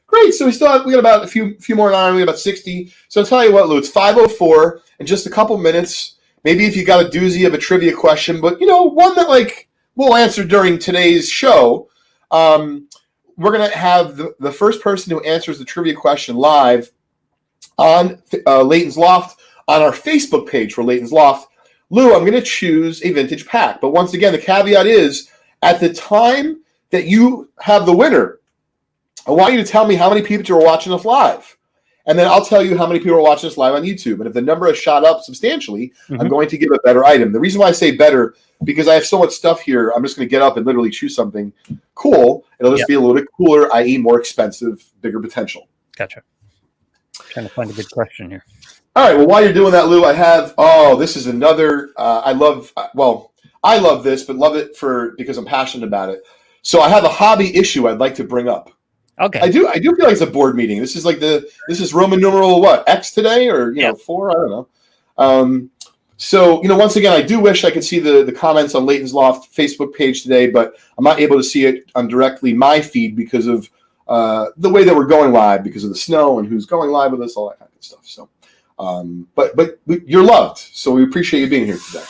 Great. So we got about a few more on. We got about 60. So I'll tell you what, Lou, it's 5:04 in just a couple minutes. Maybe if you got a doozy of a trivia question, but one that like we'll answer during today's show. We're gonna have the first person who answers the trivia question live on Leighton's Loft on our Facebook page for Leighton's Loft. Lou, I'm gonna choose a vintage pack, but once again, the caveat is at the time that you have the winner, I want you to tell me how many people are watching us live. And then I'll tell you how many people are watching us live on YouTube. And if the number has shot up substantially, I'm going to give a better item. The reason why I say better, because I have so much stuff here, I'm just going to get up and literally choose something cool. It'll just be a little bit cooler, i.e. more expensive, bigger potential. Gotcha. Trying to find a good question here. All right. Well, while you're doing that, Lou, I have, this is another, I love this, but love it because I'm passionate about it. So I have a hobby issue I'd like to bring up. Okay. I do feel like it's a board meeting. This is like this is Roman numeral what, X today, or 4? I don't know. So once again, I do wish I could see the comments on Leighton's Loft Facebook page today, but I'm not able to see it on directly my feed because of the way that we're going live, because of the snow and who's going live with us, all that kind of stuff. So, but you're loved, so we appreciate you being here today.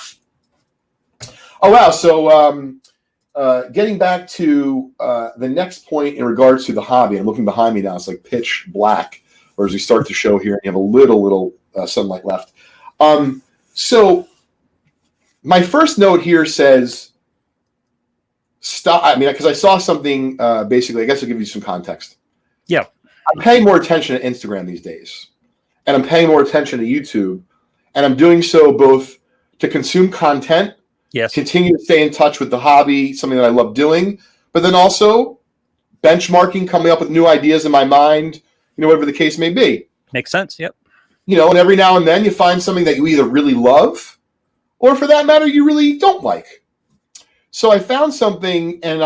Oh wow! So. Getting back to the next point in regards to the hobby, I'm looking behind me now. It's like pitch black, or as we start the show here, and you have a little sunlight left. So my first note here says stop. I mean, because I saw something. Basically, I guess I'll give you some context. Yeah, I'm paying more attention to Instagram these days, and I'm paying more attention to YouTube, and I'm doing so both to consume content. Yes. Continue to stay in touch with the hobby, something that I love doing, but then also benchmarking, coming up with new ideas in my mind, whatever the case may be. Makes sense. Yep. And every now and then you find something that you either really love or for that matter, you really don't like. So I found something, and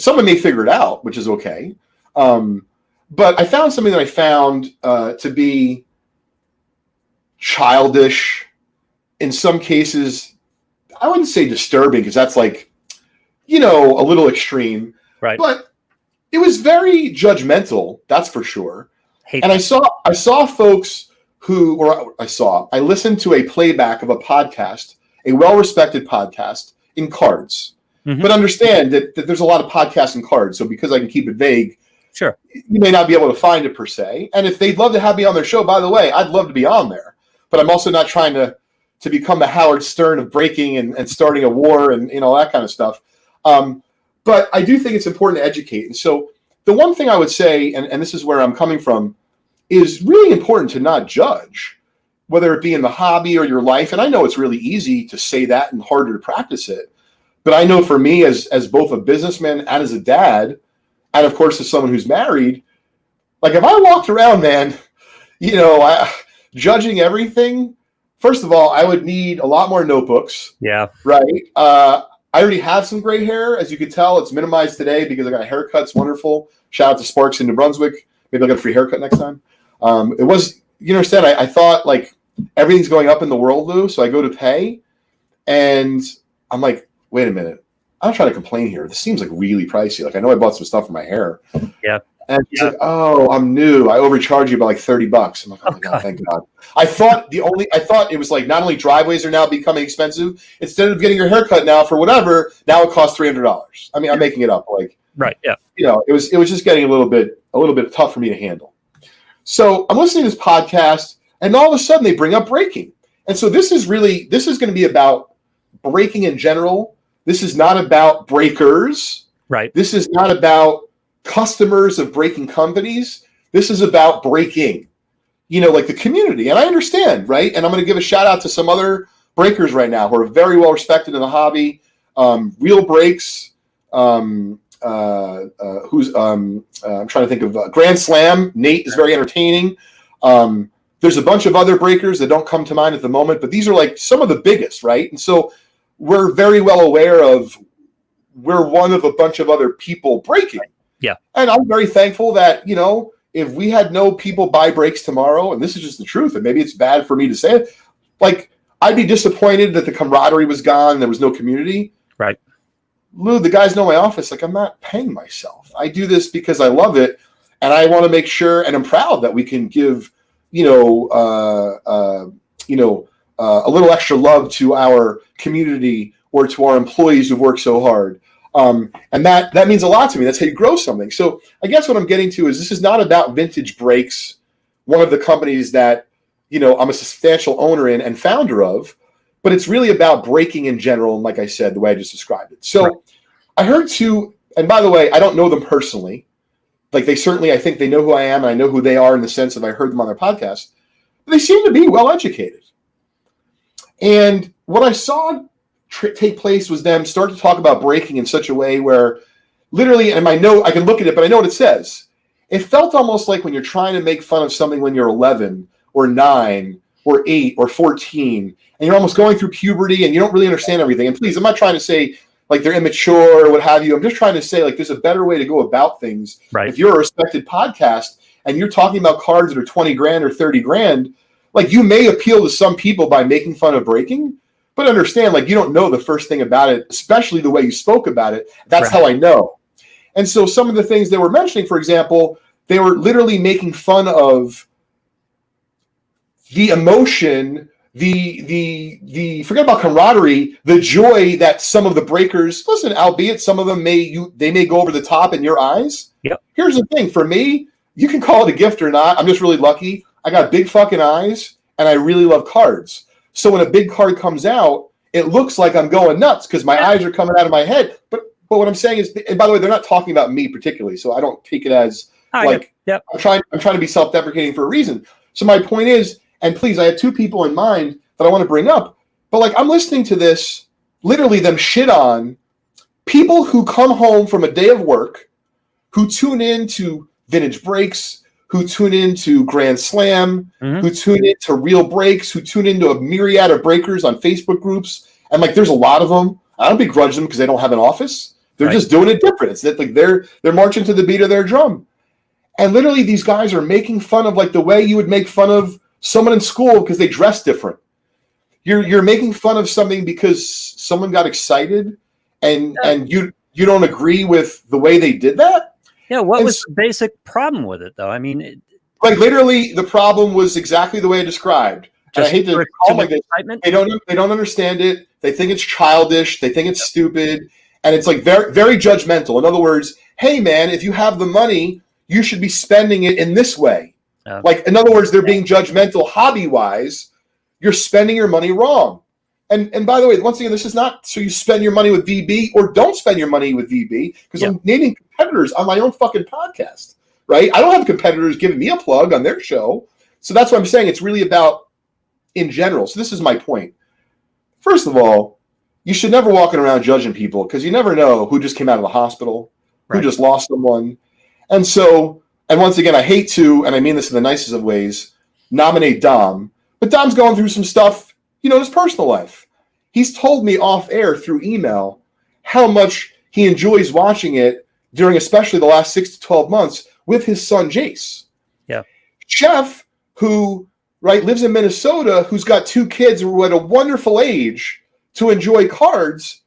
someone may figure it out, which is okay. But I found something that I found to be childish, in some cases. I wouldn't say disturbing, because that's like, a little extreme. Right. But it was very judgmental, that's for sure. I saw folks I listened to a playback of a podcast, a well-respected podcast in cards. Mm-hmm. But understand that there's a lot of podcasts in cards. So because I can keep it vague, sure, you may not be able to find it per se. And if they'd love to have me on their show, by the way, I'd love to be on there. But I'm also not trying to become the Howard Stern of breaking and starting a war and that kind of stuff. But I do think it's important to educate. And so the one thing I would say, and this is where I'm coming from, is really important to not judge, whether it be in the hobby or your life. And I know it's really easy to say that and harder to practice it. But I know for me as both a businessman and as a dad, and of course as someone who's married, like if I walked around, man, judging everything, first of all, I would need a lot more notebooks. Yeah. Right. I already have some gray hair. As you can tell, it's minimized today because I got a haircut. It's wonderful. Shout out to Sparks in New Brunswick. Maybe I'll get a free haircut next time. It was, you understand, I thought like everything's going up in the world, Lou. So I go to pay and I'm like, wait a minute. I'm not trying to complain here. This seems like really pricey. Like I know I bought some stuff for my hair. Yeah. And he's like, oh, I'm new. I overcharge you by like $30. I'm like, oh my God, thank God. I thought it was like not only driveways are now becoming expensive, instead of getting your haircut now for whatever, now it costs $300. I mean, I'm making it up. Like, right. Yeah. You know, it was just getting a little bit tough for me to handle. So I'm listening to this podcast, and all of a sudden they bring up braking. And so this is going to be about braking in general. This is not about breakers. Right. This is not about customers of braking companies. This is about braking, you know, like the community. And I understand, right? And I'm going to give a shout out to some other breakers right now who are very well respected in the hobby. Real Brakes, I'm trying to think of Grand Slam. Nate is very entertaining. There's a bunch of other breakers that don't come to mind at the moment, but these are like some of the biggest, right? And so we're very well aware of, we're one of a bunch of other people breaking. Yeah. And I'm very thankful that, you know, if we had no people buy brakes tomorrow, and this is just the truth, and maybe it's bad for me to say it, like, I'd be disappointed that the camaraderie was gone, there was no community. Right. Lou, the guys know my office, like, I'm not paying myself. I do this because I love it, and I want to make sure, and I'm proud that we can give, a little extra love to our community or to our employees who've worked so hard. And that means a lot to me. That's how you grow something. So I guess what I'm getting to is this is not about Vintage Brakes, one of the companies that, you know, I'm a substantial owner in and founder of, but it's really about braking in general. And like I said, the way I just described it. So right. I heard and by the way, I don't know them personally. Like I think they know who I am and I know who they are in the sense of I heard them on their podcast. But they seem to be well educated. And what I saw take place was them start to talk about braking in such a way where literally, and I can look at it, but I know what it says. It felt almost like when you're trying to make fun of something when you're 11 or 9 or 8 or 14, and you're almost going through puberty and you don't really understand everything. And please, I'm not trying to say like they're immature or what have you. I'm just trying to say like there's a better way to go about things. Right. If you're a respected podcast and you're talking about cars that are 20 grand or 30 grand, like you may appeal to some people by making fun of braking. But understand, like, you don't know the first thing about it, especially the way you spoke about it. That's right. How I know. And so some of the things they were mentioning, for example, they were literally making fun of the emotion, the forget about camaraderie, the joy that some of the breakers, listen, albeit some of them they may go over the top in your eyes. Yep. Here's the thing. For me, you can call it a gift or not. I'm just really lucky. I got big fucking eyes, and I really love cards. So when a big card comes out, it looks like I'm going nuts because my eyes are coming out of my head. But what I'm saying is, and by the way, they're not talking about me particularly, so I don't take it as I'm trying to be self-deprecating for a reason. So my point is, and please, I have two people in mind that I want to bring up. But like I'm listening to this, literally them shit on people who come home from a day of work, who tune in to Vintage Brakes, who tune into Grand Slam, who tune into Real Brakes, who tune into a myriad of breakers on Facebook groups. And like, there's a lot of them. I don't begrudge them because they don't have an office. They're just doing it different. It's that like they're marching to the beat of their drum. And literally these guys are making fun of like the way you would make fun of someone in school because they dress different. You're making fun of something because someone got excited and you don't agree with the way they did that. Yeah, what was the basic problem with it, though? I mean, like literally, the problem was exactly the way I described. And I hate to call like this. They don't understand it. They think it's childish. They think it's stupid, and it's like very, very judgmental. In other words, hey man, if you have the money, you should be spending it in this way. Like in other words, they're being judgmental hobby wise. You're spending your money wrong. And by the way, once again, this is not so you spend your money with VB or don't spend your money with VB because I'm naming competitors on my own fucking podcast, right? I don't have competitors giving me a plug on their show. So that's what I'm saying. It's really about in general. So this is my point. First of all, you should never walk around judging people because you never know who just came out of the hospital, who just lost someone. And so, and once again, I hate to, and I mean this in the nicest of ways, nominate Dom, but Dom's going through some stuff, in his personal life. He's told me off air through email how much he enjoys watching it during especially the last 6 to 12 months with his son, Jace. Yeah. Chef, who lives in Minnesota, who's got 2 kids who are at a wonderful age to enjoy cards,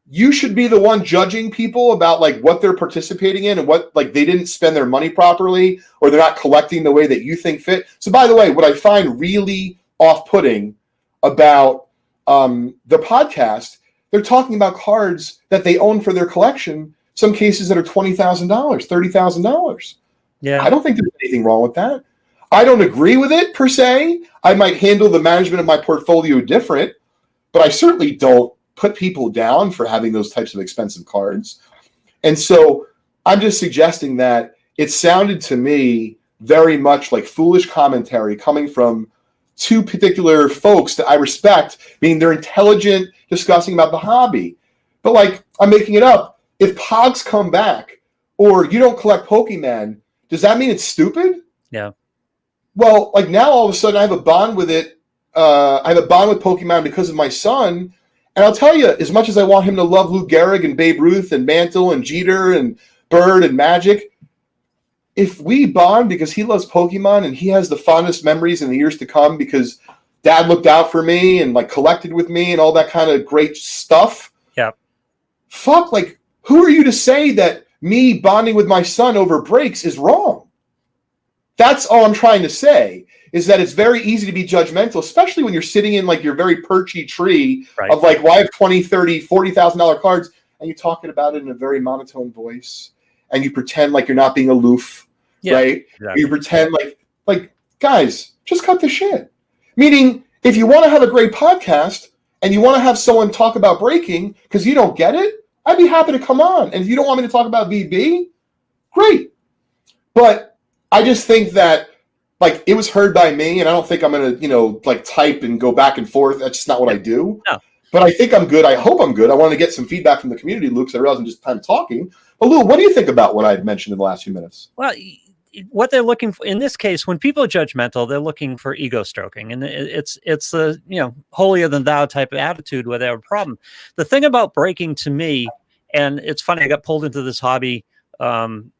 you should be the one judging people about what they're participating in and what they didn't spend their money properly or they're not collecting the way that you think fit. So by the way, what I find really off-putting about the podcast, they're talking about cards that they own for their collection, some cases that are $20,000, $30,000. Yeah. I don't think there's anything wrong with that. I don't agree with it per se. I might handle the management of my portfolio different, but I certainly don't put people down for having those types of expensive cards. And so I'm just suggesting that it sounded to me very much like foolish commentary coming from 2 particular folks that I respect, meaning they're intelligent, discussing about the hobby. But I'm making it up. If Pogs come back or you don't collect Pokemon, does that mean it's stupid? Yeah. Well, now all of a sudden I have a bond with it. I have a bond with Pokemon because of my son. And I'll tell you, as much as I want him to love Lou Gehrig and Babe Ruth and Mantle and Jeter and Bird and Magic, if we bond because he loves Pokemon and he has the fondest memories in the years to come because Dad looked out for me and collected with me and all that kind of great stuff. Yeah. Fuck, who are you to say that me bonding with my son over breaks is wrong? That's all I'm trying to say, is that it's very easy to be judgmental, especially when you're sitting in your very perchy tree of well, I have $20,000, $30,000, $40,000 cards, and you're talking about it in a very monotone voice, and you pretend like you're not being aloof, right? Exactly. You pretend guys, just cut the shit. Meaning, if you want to have a great podcast and you want to have someone talk about breaking because you don't get it, I'd be happy to come on. And if you don't want me to talk about VB, great. But I just think that it was heard by me, and I don't think I'm going to, type and go back and forth. That's just not what I do. No. But I think I'm good. I hope I'm good. I want to get some feedback from the community, Luke, because I realize I'm just kind of talking. But Lou, what do you think about what I've mentioned in the last few minutes? Well, what they're looking for in this case, when people are judgmental, they're looking for ego stroking, and it's the holier than thou type of attitude where they have a problem. The thing about breaking to me, and it's funny, I got pulled into this hobby, in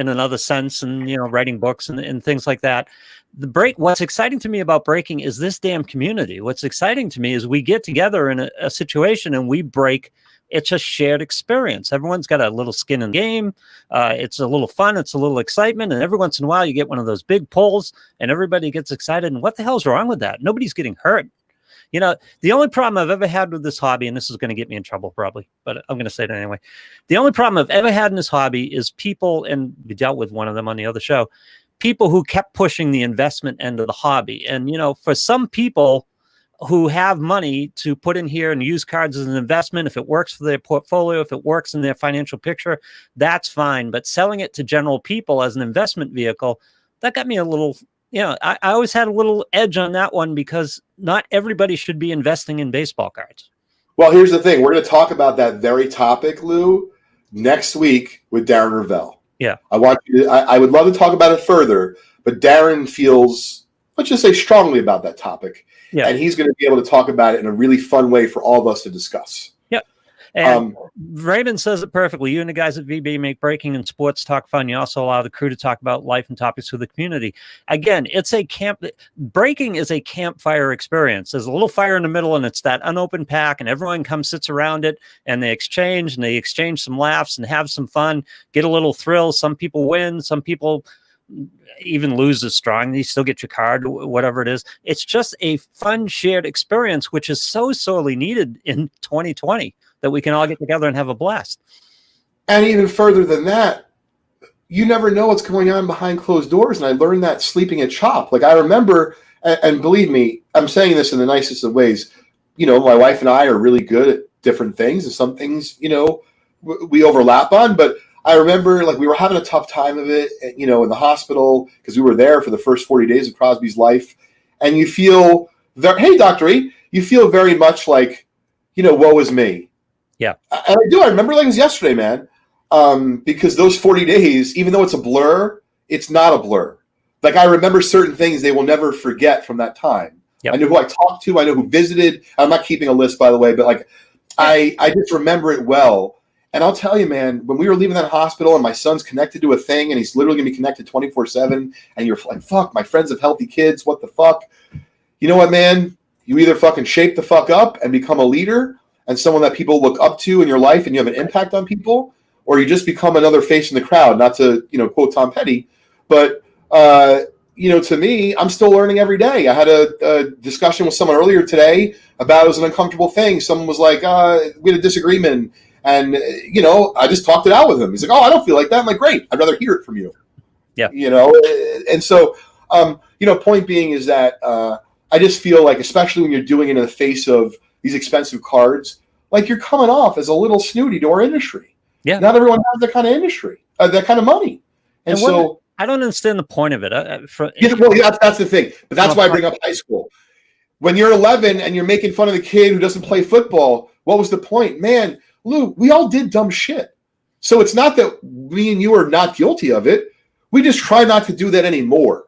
another sense, and writing books and things like that. What's exciting to me about breaking is this damn community. What's exciting to me is we get together in a situation and we break. It's a shared experience. Everyone's got a little skin in the game. It's a little fun. It's a little excitement. And every once in a while you get one of those big pulls and everybody gets excited. And what the hell's wrong with that? Nobody's getting hurt. The only problem I've ever had with this hobby, and this is going to get me in trouble probably, but I'm going to say it anyway. The only problem I've ever had in this hobby is people, and we dealt with one of them on the other show, people who kept pushing the investment end of the hobby. And, for some people who have money to put in here and use cards as an investment, if it works for their portfolio, if it works in their financial picture, that's fine. But selling it to general people as an investment vehicle, that got me a little... I always had a little edge on that one because not everybody should be investing in baseball cards. Well, here's the thing. We're going to talk about that very topic, Lou, next week with Darren Ravel. Yeah. I would love to talk about it further, but Darren feels, let's just say, strongly about that topic. Yeah. And he's going to be able to talk about it in a really fun way for all of us to discuss. Yep. And Raymond says it perfectly. You and the guys at VB make breaking and sports talk fun. You also allow the crew to talk about life and topics with the community. Again, it's a breaking is a campfire experience. There's a little fire in the middle and it's that unopened pack and everyone comes, sits around it and they exchange some laughs and have some fun, get a little thrill. Some people win. Some people even lose is strong. You still get your card, whatever it is. It's just a fun shared experience, which is so sorely needed in 2020. That we can all get together and have a blast. And even further than that, you never know what's going on behind closed doors. And I learned that sleeping at CHOP. I remember, and believe me, I'm saying this in the nicest of ways. My wife and I are really good at different things. And some things, we overlap on. But I remember, we were having a tough time of it, in the hospital because we were there for the first 40 days of Crosby's life. And you feel, hey, Dr. E, you feel very much like, woe is me. Yeah. And I do. I remember it was yesterday, man, because those 40 days, even though it's a blur, it's not a blur. Like, I remember certain things they will never forget from that time. Yep. I know who I talked to. I know who visited. I'm not keeping a list, by the way, but like, I just remember it well. And I'll tell you, man, when we were leaving that hospital and my son's connected to a thing and he's literally going to be connected 24/7, and you're like, fuck, my friends have healthy kids. What the fuck? You know what, man? You either fucking shape the fuck up and become a leader and someone that people look up to in your life and you have an impact on people, or you just become another face in the crowd, not to, quote Tom Petty, but, to me, I'm still learning every day. I had a discussion with someone earlier today about it was an uncomfortable thing. Someone was like, we had a disagreement, and, I just talked it out with him. He's like, oh, I don't feel like that. I'm like, great. I'd rather hear it from you. Yeah. And so, point being is that I just feel like, especially when you're doing it in the face of these expensive cards, like you're coming off as a little snooty to our industry. Yeah. Not everyone has that kind of industry, that kind of money. And so I don't understand the point of it. That's the thing. But that's why I bring up high school. When you're 11 and you're making fun of the kid who doesn't play football, what was the point? Man, Lou, we all did dumb shit. So it's not that me and you are not guilty of it. We just try not to do that anymore,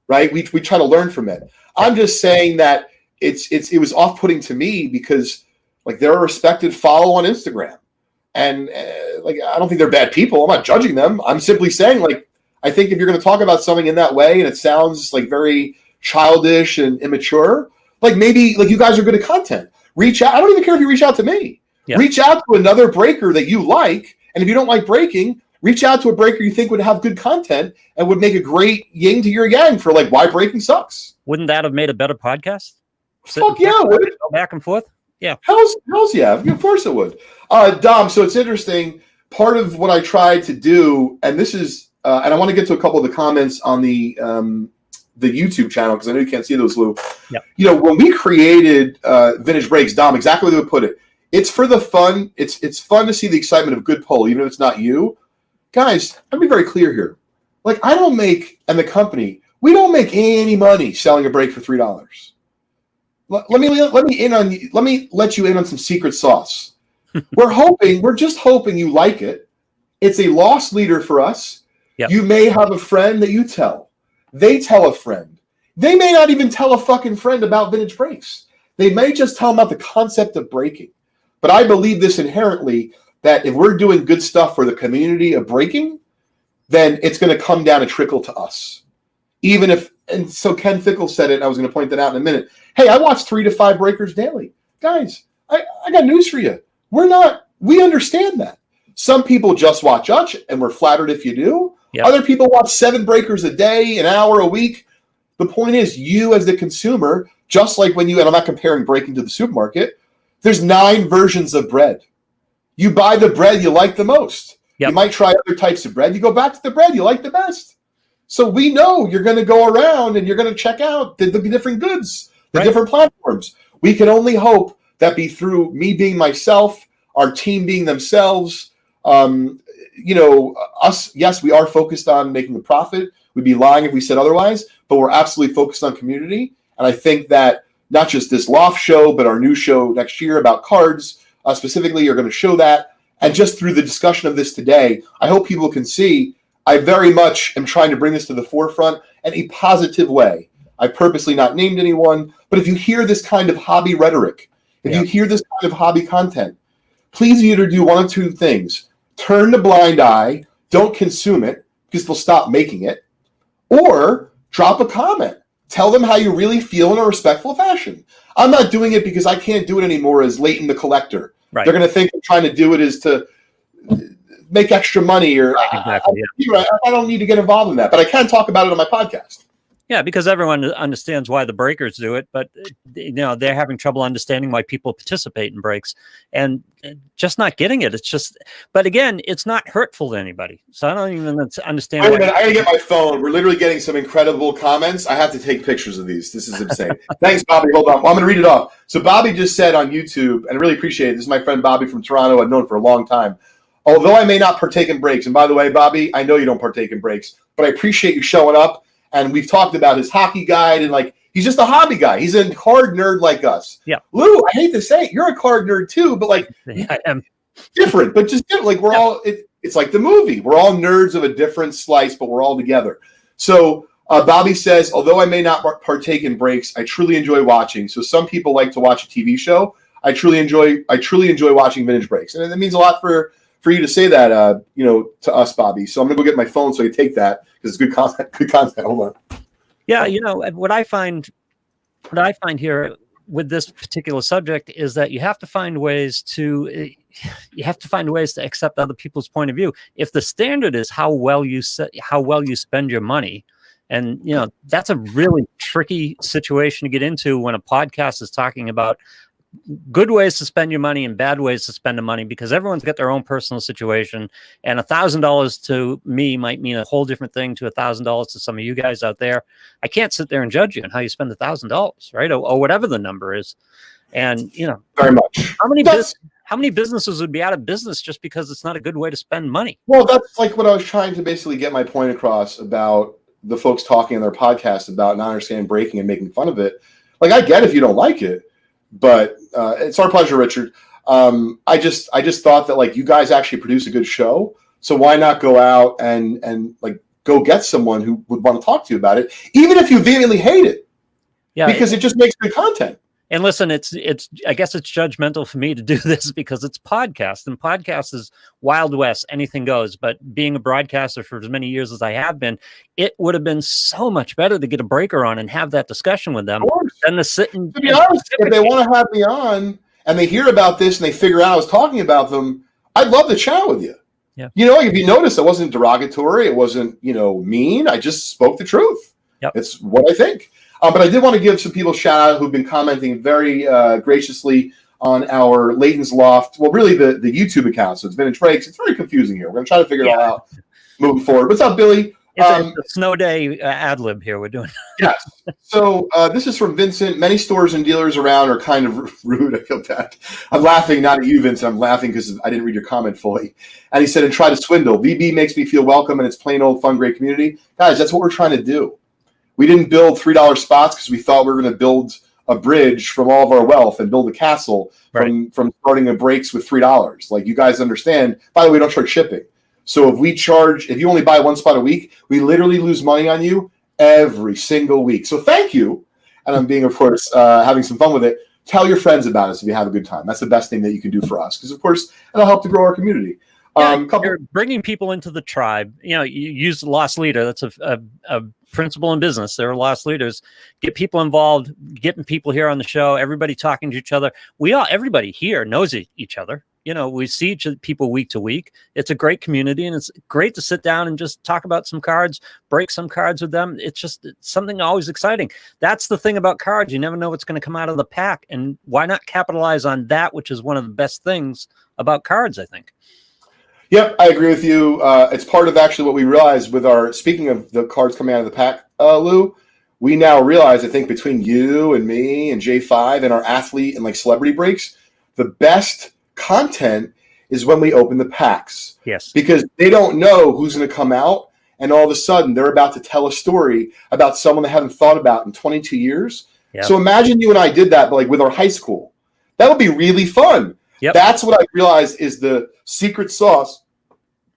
right? We try to learn from it. I'm just saying that it was off-putting to me because, like, they're a respected follow on Instagram. And, I don't think they're bad people. I'm not judging them. I'm simply saying, like, I think if you're going to talk about something in that way and it sounds, like, very childish and immature, like, maybe, like, you guys are good at content. Reach out. I don't even care if you reach out to me. Yeah. Reach out to another breaker that you like. And if you don't like breaking, reach out to a breaker you think would have good content and would make a great yin to your yang for, like, why breaking sucks. Wouldn't that have made a better podcast? Fuck yeah, would it? Go back and forth? Yeah. Hell's yeah. Of course it would. Dom, so it's interesting. Part of what I tried to do, and this is, and I want to get to a couple of the comments on the YouTube channel, because I know you can't see those, Lou. Yeah. When we created Vintage Breaks, Dom, exactly the way we put it. It's for the fun. It's fun to see the excitement of good pull, even if it's not you. Guys, let me be very clear here. Like, I don't make, and the company, we don't make any money selling a break for $3. Let me let you in on some secret sauce. We're just hoping you like it. It's a lost leader for us. Yep. You may have a friend that you tell. They tell a friend. They may not even tell a fucking friend about vintage breaks. They may just tell them about the concept of breaking. But I believe this inherently, that if we're doing good stuff for the community of breaking, then it's going to come down and trickle to us. Even if, and so Ken Fickle said it, and I was going to point that out in a minute. Hey, I watch 3 to 5 breakers daily. Guys, I got news for you. We understand that. Some people just watch us, and we're flattered if you do. Yep. Other people watch 7 breakers a day, an hour a week. The point is, you as the consumer, just like when you, and I'm not comparing breaking to the supermarket, there's 9 versions of bread. You buy the bread you like the most. Yep. You might try other types of bread. You go back to the bread you like the best. So we know you're going to go around and you're going to check out the different goods, the different platforms. We can only hope that be through me being myself, our team being themselves. Us, yes, we are focused on making a profit. We'd be lying if we said otherwise, but we're absolutely focused on community. And I think that not just this Loft show, but our new show next year about cards specifically are going to show that. And just through the discussion of this today, I hope people can see I very much am trying to bring this to the forefront in a positive way. I purposely not named anyone, but if you hear this kind of hobby rhetoric, if you hear this kind of hobby content, please either do one of 2 things. Turn the blind eye, don't consume it, because they'll stop making it, or drop a comment. Tell them how you really feel in a respectful fashion. I'm not doing it because I can't do it anymore as Leighton the collector. Right. They're going to think I'm trying to do it as to make extra money, or exactly, I don't need to get involved in that, but I can talk about it on my podcast. Yeah, because everyone understands why the breakers do it, but they're having trouble understanding why people participate in breaks and just not getting it. It's just, but again, it's not hurtful to anybody. So I don't even understand. Wait a minute, I gotta get my phone. We're literally getting some incredible comments. I have to take pictures of these. This is insane. Thanks, Bobby. Hold on. I'm going to read it off. So Bobby just said on YouTube, and I really appreciate it. This is my friend Bobby from Toronto. I've known for a long time. Although I may not partake in breaks, and by the way, Bobby, I know you don't partake in breaks, but I appreciate you showing up. And we've talked about his hockey guide, and like he's just a hobby guy. He's a card nerd like us. Yeah, Lou, I hate to say it, you're a card nerd too, but like I am different, but just different. Like we're all. It's like the movie. We're all nerds of a different slice, but we're all together. So Bobby says, although I may not partake in breaks, I truly enjoy watching. So some people like to watch a TV show. I truly enjoy watching vintage breaks, and it means a lot for you to say that, to us, Bobby. So I'm gonna go get my phone so I can take that because it's good content. Good content. Hold on. Yeah, what I find here with this particular subject is that you have to find ways to accept other people's point of view. If the standard is how well you spend your money, and that's a really tricky situation to get into when a podcast is talking about good ways to spend your money and bad ways to spend the money, because everyone's got their own personal situation, and $1,000 to me might mean a whole different thing to $1,000 to some of you guys out there. I can't sit there and judge you on how you spend $1,000, right? Or whatever the number is. And very much. How many businesses would be out of business just because it's not a good way to spend money? Well, that's like what I was trying to basically get my point across about the folks talking on their podcast about not understanding breaking and making fun of it. Like, I get if you don't like it, but it's our pleasure, Richard. I just thought that, like, you guys actually produce a good show, so why not go out and like go get someone who would want to talk to you about it, even if you vehemently hate it. Yeah, because it just makes good content. And listen, it's I guess it's judgmental for me to do this because it's podcast, and podcast is Wild West, anything goes. But being a broadcaster for as many years as I have been, it would have been so much better to get a breaker on and have that discussion with them than to sit and. To be honest, if they want to have me on and they hear about this and they figure out I was talking about them, I'd love to chat with you. Yeah. If you notice, it wasn't derogatory, it wasn't mean. I just spoke the truth. Yep. It's what I think. But I did want to give some people a shout out who've been commenting very graciously on our Leighton's Loft. Well, really the YouTube account. So it's Vintage Breaks. It's very confusing here. We're going to try to figure it all out moving forward. What's up, Billy? It's a snow day ad lib here we're doing. Yes. So this is from Vincent. Many stores and dealers around are kind of rude. I feel bad. I'm laughing, not at you, Vincent. I'm laughing because I didn't read your comment fully. And he said, and try to swindle. VB makes me feel welcome, and it's plain old fun, great community. Guys, that's what we're trying to do. We didn't build $3 spots because we thought we were going to build a bridge from all of our wealth and build a castle from starting the breaks with $3. Like, you guys understand. By the way, we don't charge shipping. So if you only buy one spot a week, we literally lose money on you every single week. So thank you. And I'm being, of course, having some fun with it. Tell your friends about us if you have a good time. That's the best thing that you can do for us. Because, of course, it'll help to grow our community. You're bringing people into the tribe. You use lost leader. That's a principle in business. There are lost leaders. Get people involved, getting people here on the show, everybody talking to each other. Everybody here knows each other. We see people week to week. It's a great community, and it's great to sit down and just talk about some cards, break some cards with them. It's something always exciting. That's the thing about cards. You never know what's going to come out of the pack, and why not capitalize on that, which is one of the best things about cards, I think. Yep, I agree with you. It's part of actually what we realized with speaking of the cards coming out of the pack, Lou, we now realize, I think, between you and me and J5 and our athlete and like celebrity breaks, the best content is when we open the packs. Yes. Because they don't know who's going to come out, and all of a sudden they're about to tell a story about someone they haven't thought about in 22 years. Yep. So imagine you and I did that, but like with our high school. That would be really fun. Yep. That's what I realized is the secret sauce,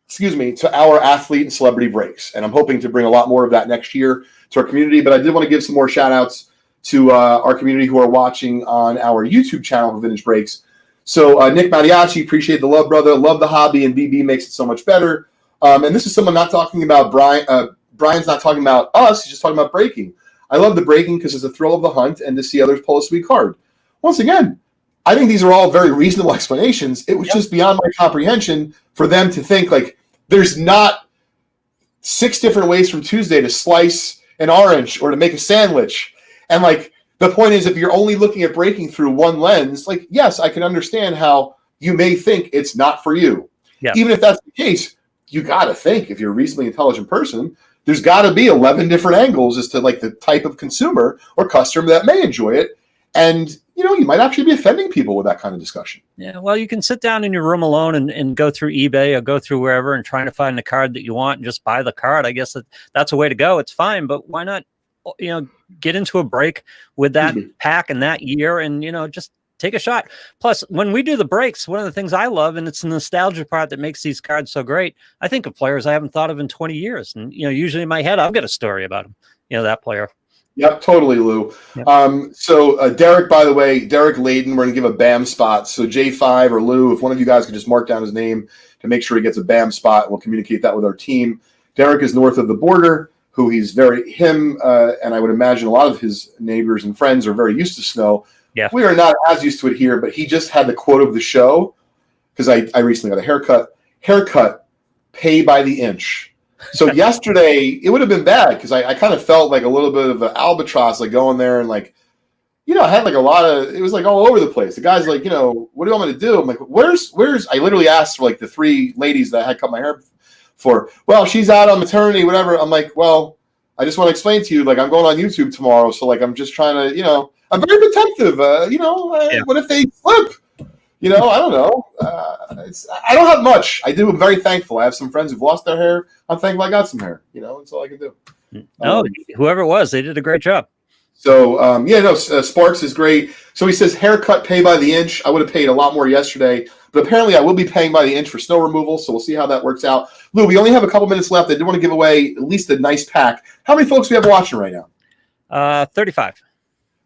to our athlete and celebrity breaks. And I'm hoping to bring a lot more of that next year to our community. But I did want to give some more shout outs to our community who are watching on our YouTube channel for Vintage Breaks. So Nick Mariachi, appreciate the love, brother. Love the hobby, and BB makes it so much better. And this is someone not talking about Brian. Brian's not talking about us. He's just talking about breaking. I love the breaking because it's a thrill of the hunt and to see others pull a sweet card. Once again, I think these are all very reasonable explanations. It was just beyond my comprehension for them to think like there's not 6 different ways from Tuesday to slice an orange or to make a sandwich. And like the point is, if you're only looking at breaking through one lens, like, yes, I can understand how you may think it's not for you. Yeah. Even if that's the case, you got to think, if you're a reasonably intelligent person, there's got to be 11 different angles as to like the type of consumer or customer that may enjoy it. And, you might actually be offending people with that kind of discussion. Yeah, well, you can sit down in your room alone and go through eBay or go through wherever and trying to find the card that you want and just buy the card. I guess that's a way to go. It's fine, but why not, get into a break with that pack and that year and, just take a shot. Plus, when we do the breaks, one of the things I love, and it's the nostalgia part that makes these cards so great, I think of players I haven't thought of in 20 years. And, usually in my head, I've got a story about them. that player. Yep, totally, Lou. Yep. So Derek, by the way, Derek Leighton, we're going to give a BAM spot. So J5 or Lou, if one of you guys could just mark down his name to make sure he gets a BAM spot, we'll communicate that with our team. Derek is north of the border, and I would imagine a lot of his neighbors and friends are very used to snow. Yeah. We are not as used to it here, but he just had the quote of the show because I recently got a haircut. Haircut, pay by the inch. So yesterday, it would have been bad because I kind of felt like a little bit of an albatross, like going there and like, I had like it was like all over the place. The guy's like, what do you want me to do? I'm like, where's, I literally asked for like the 3 ladies that I had cut my hair for. Well, she's out on maternity, whatever. I'm like, well, I just want to explain to you, like, I'm going on YouTube tomorrow. So like, I'm just trying to, I'm very protective. What if they slip? I don't know. I don't have much. I'm very thankful. I have some friends who've lost their hair. I'm thankful I got some hair. That's all I can do. Whoever it was, they did a great job. So, Sparks is great. So he says haircut pay by the inch. I would have paid a lot more yesterday, but apparently I will be paying by the inch for snow removal. So we'll see how that works out. Lou, we only have a couple minutes left. I do want to give away at least a nice pack. How many folks do we have watching right now? 35.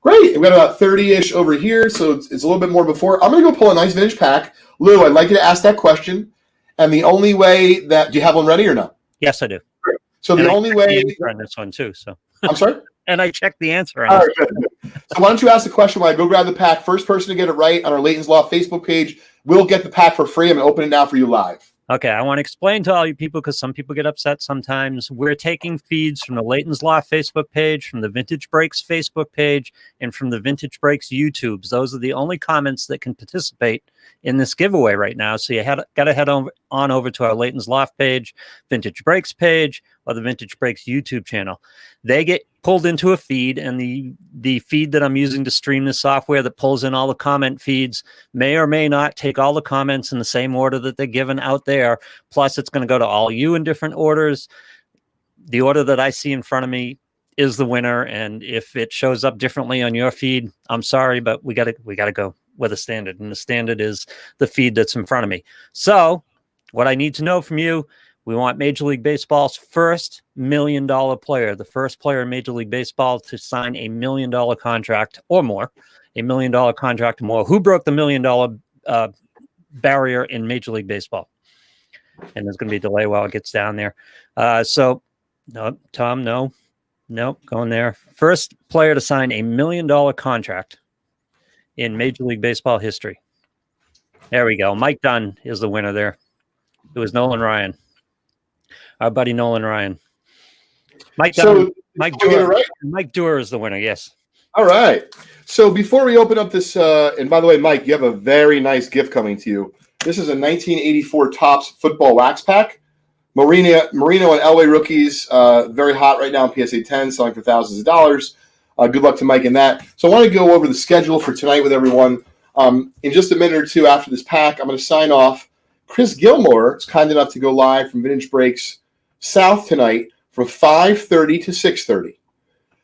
Great. We've got about 30-ish over here, so it's a little bit more before. I'm going to go pull a nice vintage pack. Lou, I'd like you to ask that question. And the only way do you have one ready or not? Yes, I do. Great. So the only way on this one too. So I'm sorry? And I checked the answer on all right, good. So why don't you ask the question while I go grab the pack? First person to get it right on our Leighton's Loft Facebook page will get the pack for free. I'm going to open it now for you live. Okay, I want to explain to all you people because some people get upset sometimes. We're taking feeds from the Leighton's Loft Facebook page, from the Vintage Breaks Facebook page, and from the Vintage Breaks YouTubes. Those are the only comments that can participate in this giveaway right now. So you got to head on over to our Leighton's Loft page, Vintage Breaks page, or the Vintage Breaks YouTube channel. They get pulled into a feed, and the feed that I'm using to stream the software that pulls in all the comment feeds may or may not take all the comments in the same order that they're given out there. Plus, it's going to go to all you in different orders. The order that I see in front of me is the winner, and if it shows up differently on your feed, I'm sorry, but we got to go with a standard, and the standard is the feed that's in front of me. So, what I need to know from you. We want Major League Baseball's first $1 million player, the first player in Major League Baseball to sign a $1 million contract or more, $1 million contract or more. Who broke the $1 million barrier in Major League Baseball? And there's going to be a delay while it gets down there. No, Tom, no, going there. First player to sign a $1 million contract in Major League Baseball history. There we go. Mike Dunn is the winner there. It was Nolan Ryan. Our buddy Nolan Ryan. Mike Dewar is the winner, yes. All right. So before we open up this, and by the way, Mike, you have a very nice gift coming to you. This is a 1984 Topps football wax pack. Marino and Elway rookies, very hot right now in PSA 10, selling for thousands of dollars. Good luck to Mike in that. So I want to go over the schedule for tonight with everyone. In just a minute or two after this pack, I'm going to sign off. Chris Gilmore is kind enough to go live from Vintage Breaks South tonight from 5:30 to 6:30.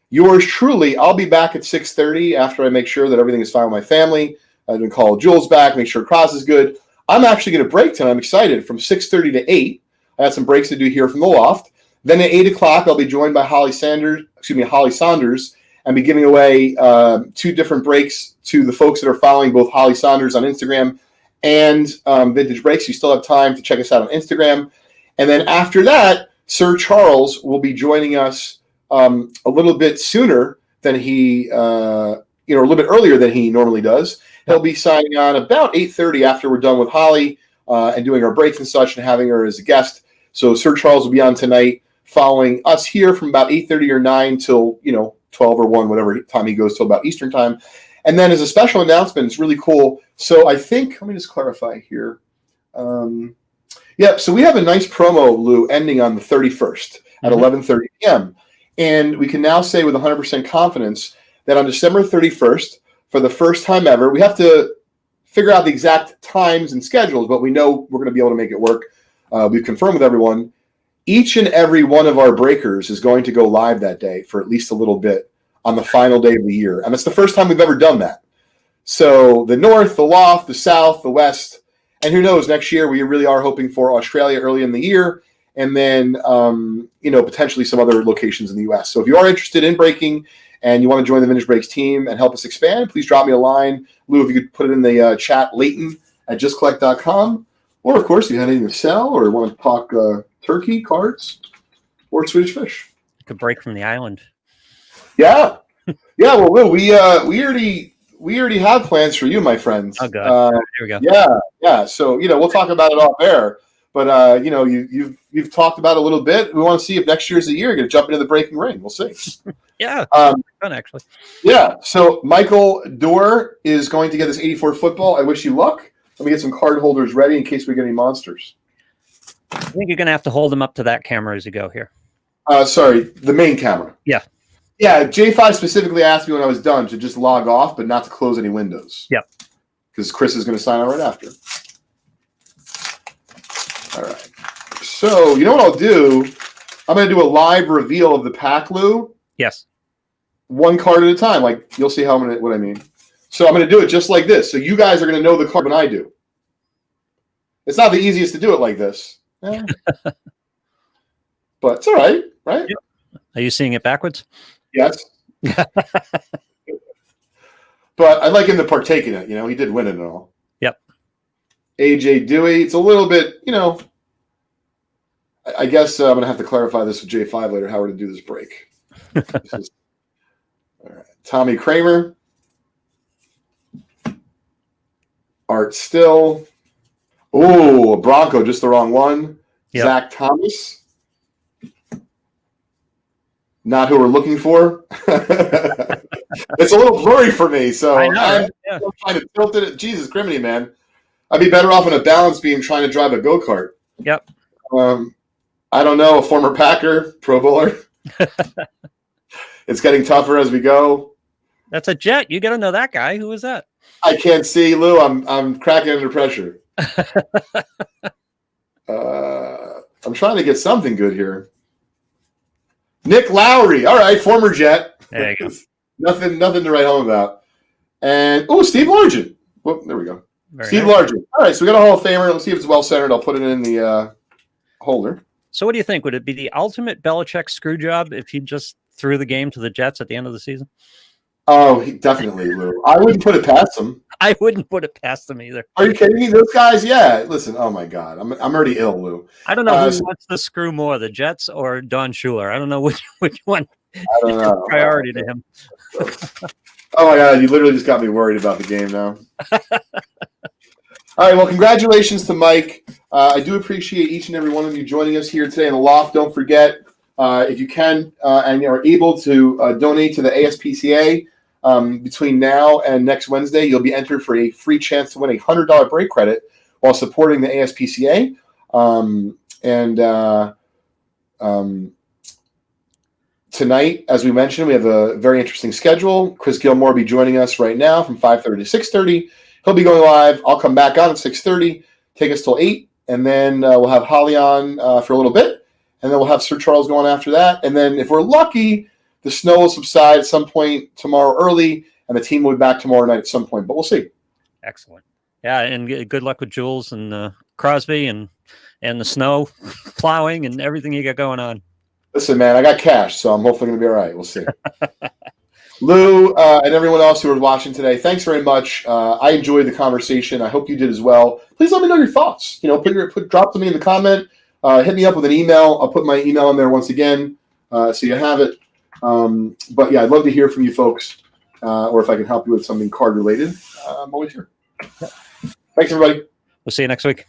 Yours truly, I'll be back at 6:30 after I make sure that everything is fine with my family. I'm going to call Jules back, make sure Cross is good. I'm actually going to break tonight. I'm excited from 6:30 to 8. I got some breaks to do here from the Loft. Then at 8 o'clock, I'll be joined by Holly Saunders, and be giving away 2 different breaks to the folks that are following both Holly Saunders on Instagram and Vintage Breaks. You still have time to check us out on Instagram. And then after that, Sir Charles will be joining us a little bit sooner than he, a little bit earlier than he normally does. He'll be signing on about 8:30 after we're done with Holly and doing our breaks and such and having her as a guest. So Sir Charles will be on tonight following us here from about 8:30 or 9 till, 12 or 1, whatever time he goes till about Eastern time. And then as a special announcement, it's really cool. So I think, let me just clarify here. So we have a nice promo, Lou, ending on the 31st at 11:30 p.m. And we can now say with 100% confidence that on December 31st, for the first time ever, we have to figure out the exact times and schedules, but we know we're going to be able to make it work. We've confirmed with everyone. Each and every one of our breakers is going to go live that day for at least a little bit on the final day of the year. And it's the first time we've ever done that. So the North, the Loft, the South, the West, and who knows, next year we really are hoping for Australia early in the year. and then potentially some other locations in the U.S. So if you are interested in breaking and you want to join the Vintage Breaks team and help us expand, please drop me a line. Lou, if you could put it in the chat, Leighton at justcollect.com. Or, of course, if you had anything to sell or want to talk turkey, cards, or Swedish fish. You could break from the island. Yeah. Yeah, well, Lou, we already have plans for you, my friends. Oh, God. Here we go. Yeah. So, we'll talk about it off air. But, you've talked about it a little bit. We want to see if next year's the year you're going to jump into the breaking ring. We'll see. Yeah. Fun, actually. Yeah. So, Michael Dorr is going to get this 84 football. I wish you luck. Let me get some card holders ready in case we get any monsters. I think you're going to have to hold them up to that camera as you go here. Sorry, the main camera. Yeah. Yeah, J5 specifically asked me when I was done to just log off, but not to close any windows. Yep. Because Chris is going to sign on right after. All right. So, you know what I'll do? I'm going to do a live reveal of the pack, Lou. Yes. One card at a time. Like, you'll see what I mean. So I'm going to do it just like this. So you guys are going to know the card when I do. It's not the easiest to do it like this. Yeah. But it's all right, right? Yep. Are you seeing it backwards? Yes. But I'd like him to partake in it. He did win it and all. Yep. AJ Dewey. It's a little bit, I guess I'm going to have to clarify this with J5 later, how we're going to do this break. All right. Tommy Kramer. Art Still. Oh, Bronco, just the wrong one. Yep. Zach Thomas. Not who we're looking for. It's a little blurry for me, so I'm trying to tilt it. Jesus criminy, man. I'd be better off in a balance beam trying to drive a go-kart. Yep. I don't know, a former Packer, Pro Bowler. It's getting tougher as we go. That's a Jet. You got to know that guy. Who is that? I can't see, Lou. I'm cracking under pressure. I'm trying to get something good here. Nick Lowry. All right, former Jet. There you go. Nothing to write home about. And Steve Largent. Well, there we go. Steve Largent. All right, so we got a Hall of Famer. Let's see if it's well centered. I'll put it in the holder. So what do you think? Would it be the ultimate Belichick screw job if he just threw the game to the Jets at the end of the season? Oh, definitely, Lou. I wouldn't put it past him. I wouldn't put it past them either. Are you kidding me? Those guys, yeah. Listen, oh my God, I'm already ill, Lou. I don't know who wants to screw more, the Jets or Don Shula. I don't know which one I don't know. priority to him. Oh my God, you literally just got me worried about the game now. All right, well, congratulations to Mike. I do appreciate each and every one of you joining us here today in the Loft. Don't forget, if you can and you are able to donate to the ASPCA between now and next Wednesday, you'll be entered for a free chance to win a $100 break credit while supporting the ASPCA. Tonight, as we mentioned, we have a very interesting schedule. Chris Gilmore will be joining us right now from 5:30 to 6:30. He'll be going live. I'll come back on at 6:30, take us till 8, and then we'll have Holly on for a little bit, and then we'll have Sir Charles going after that. And then if we're lucky, the snow will subside at some point tomorrow early, and the team will be back tomorrow night at some point, but we'll see. Excellent. Yeah, and good luck with Jules and Crosby and the snow plowing and everything you got going on. Listen, man, I got cash, so I'm hopefully going to be all right. We'll see. Lou and everyone else who are watching today, thanks very much. I enjoyed the conversation. I hope you did as well. Please let me know your thoughts. Drop them in the comment. Hit me up with an email. I'll put my email in there once again so you have it. But yeah, I'd love to hear from you folks, or if I can help you with something card related. I'm always here. Thanks, everybody. We'll see you next week.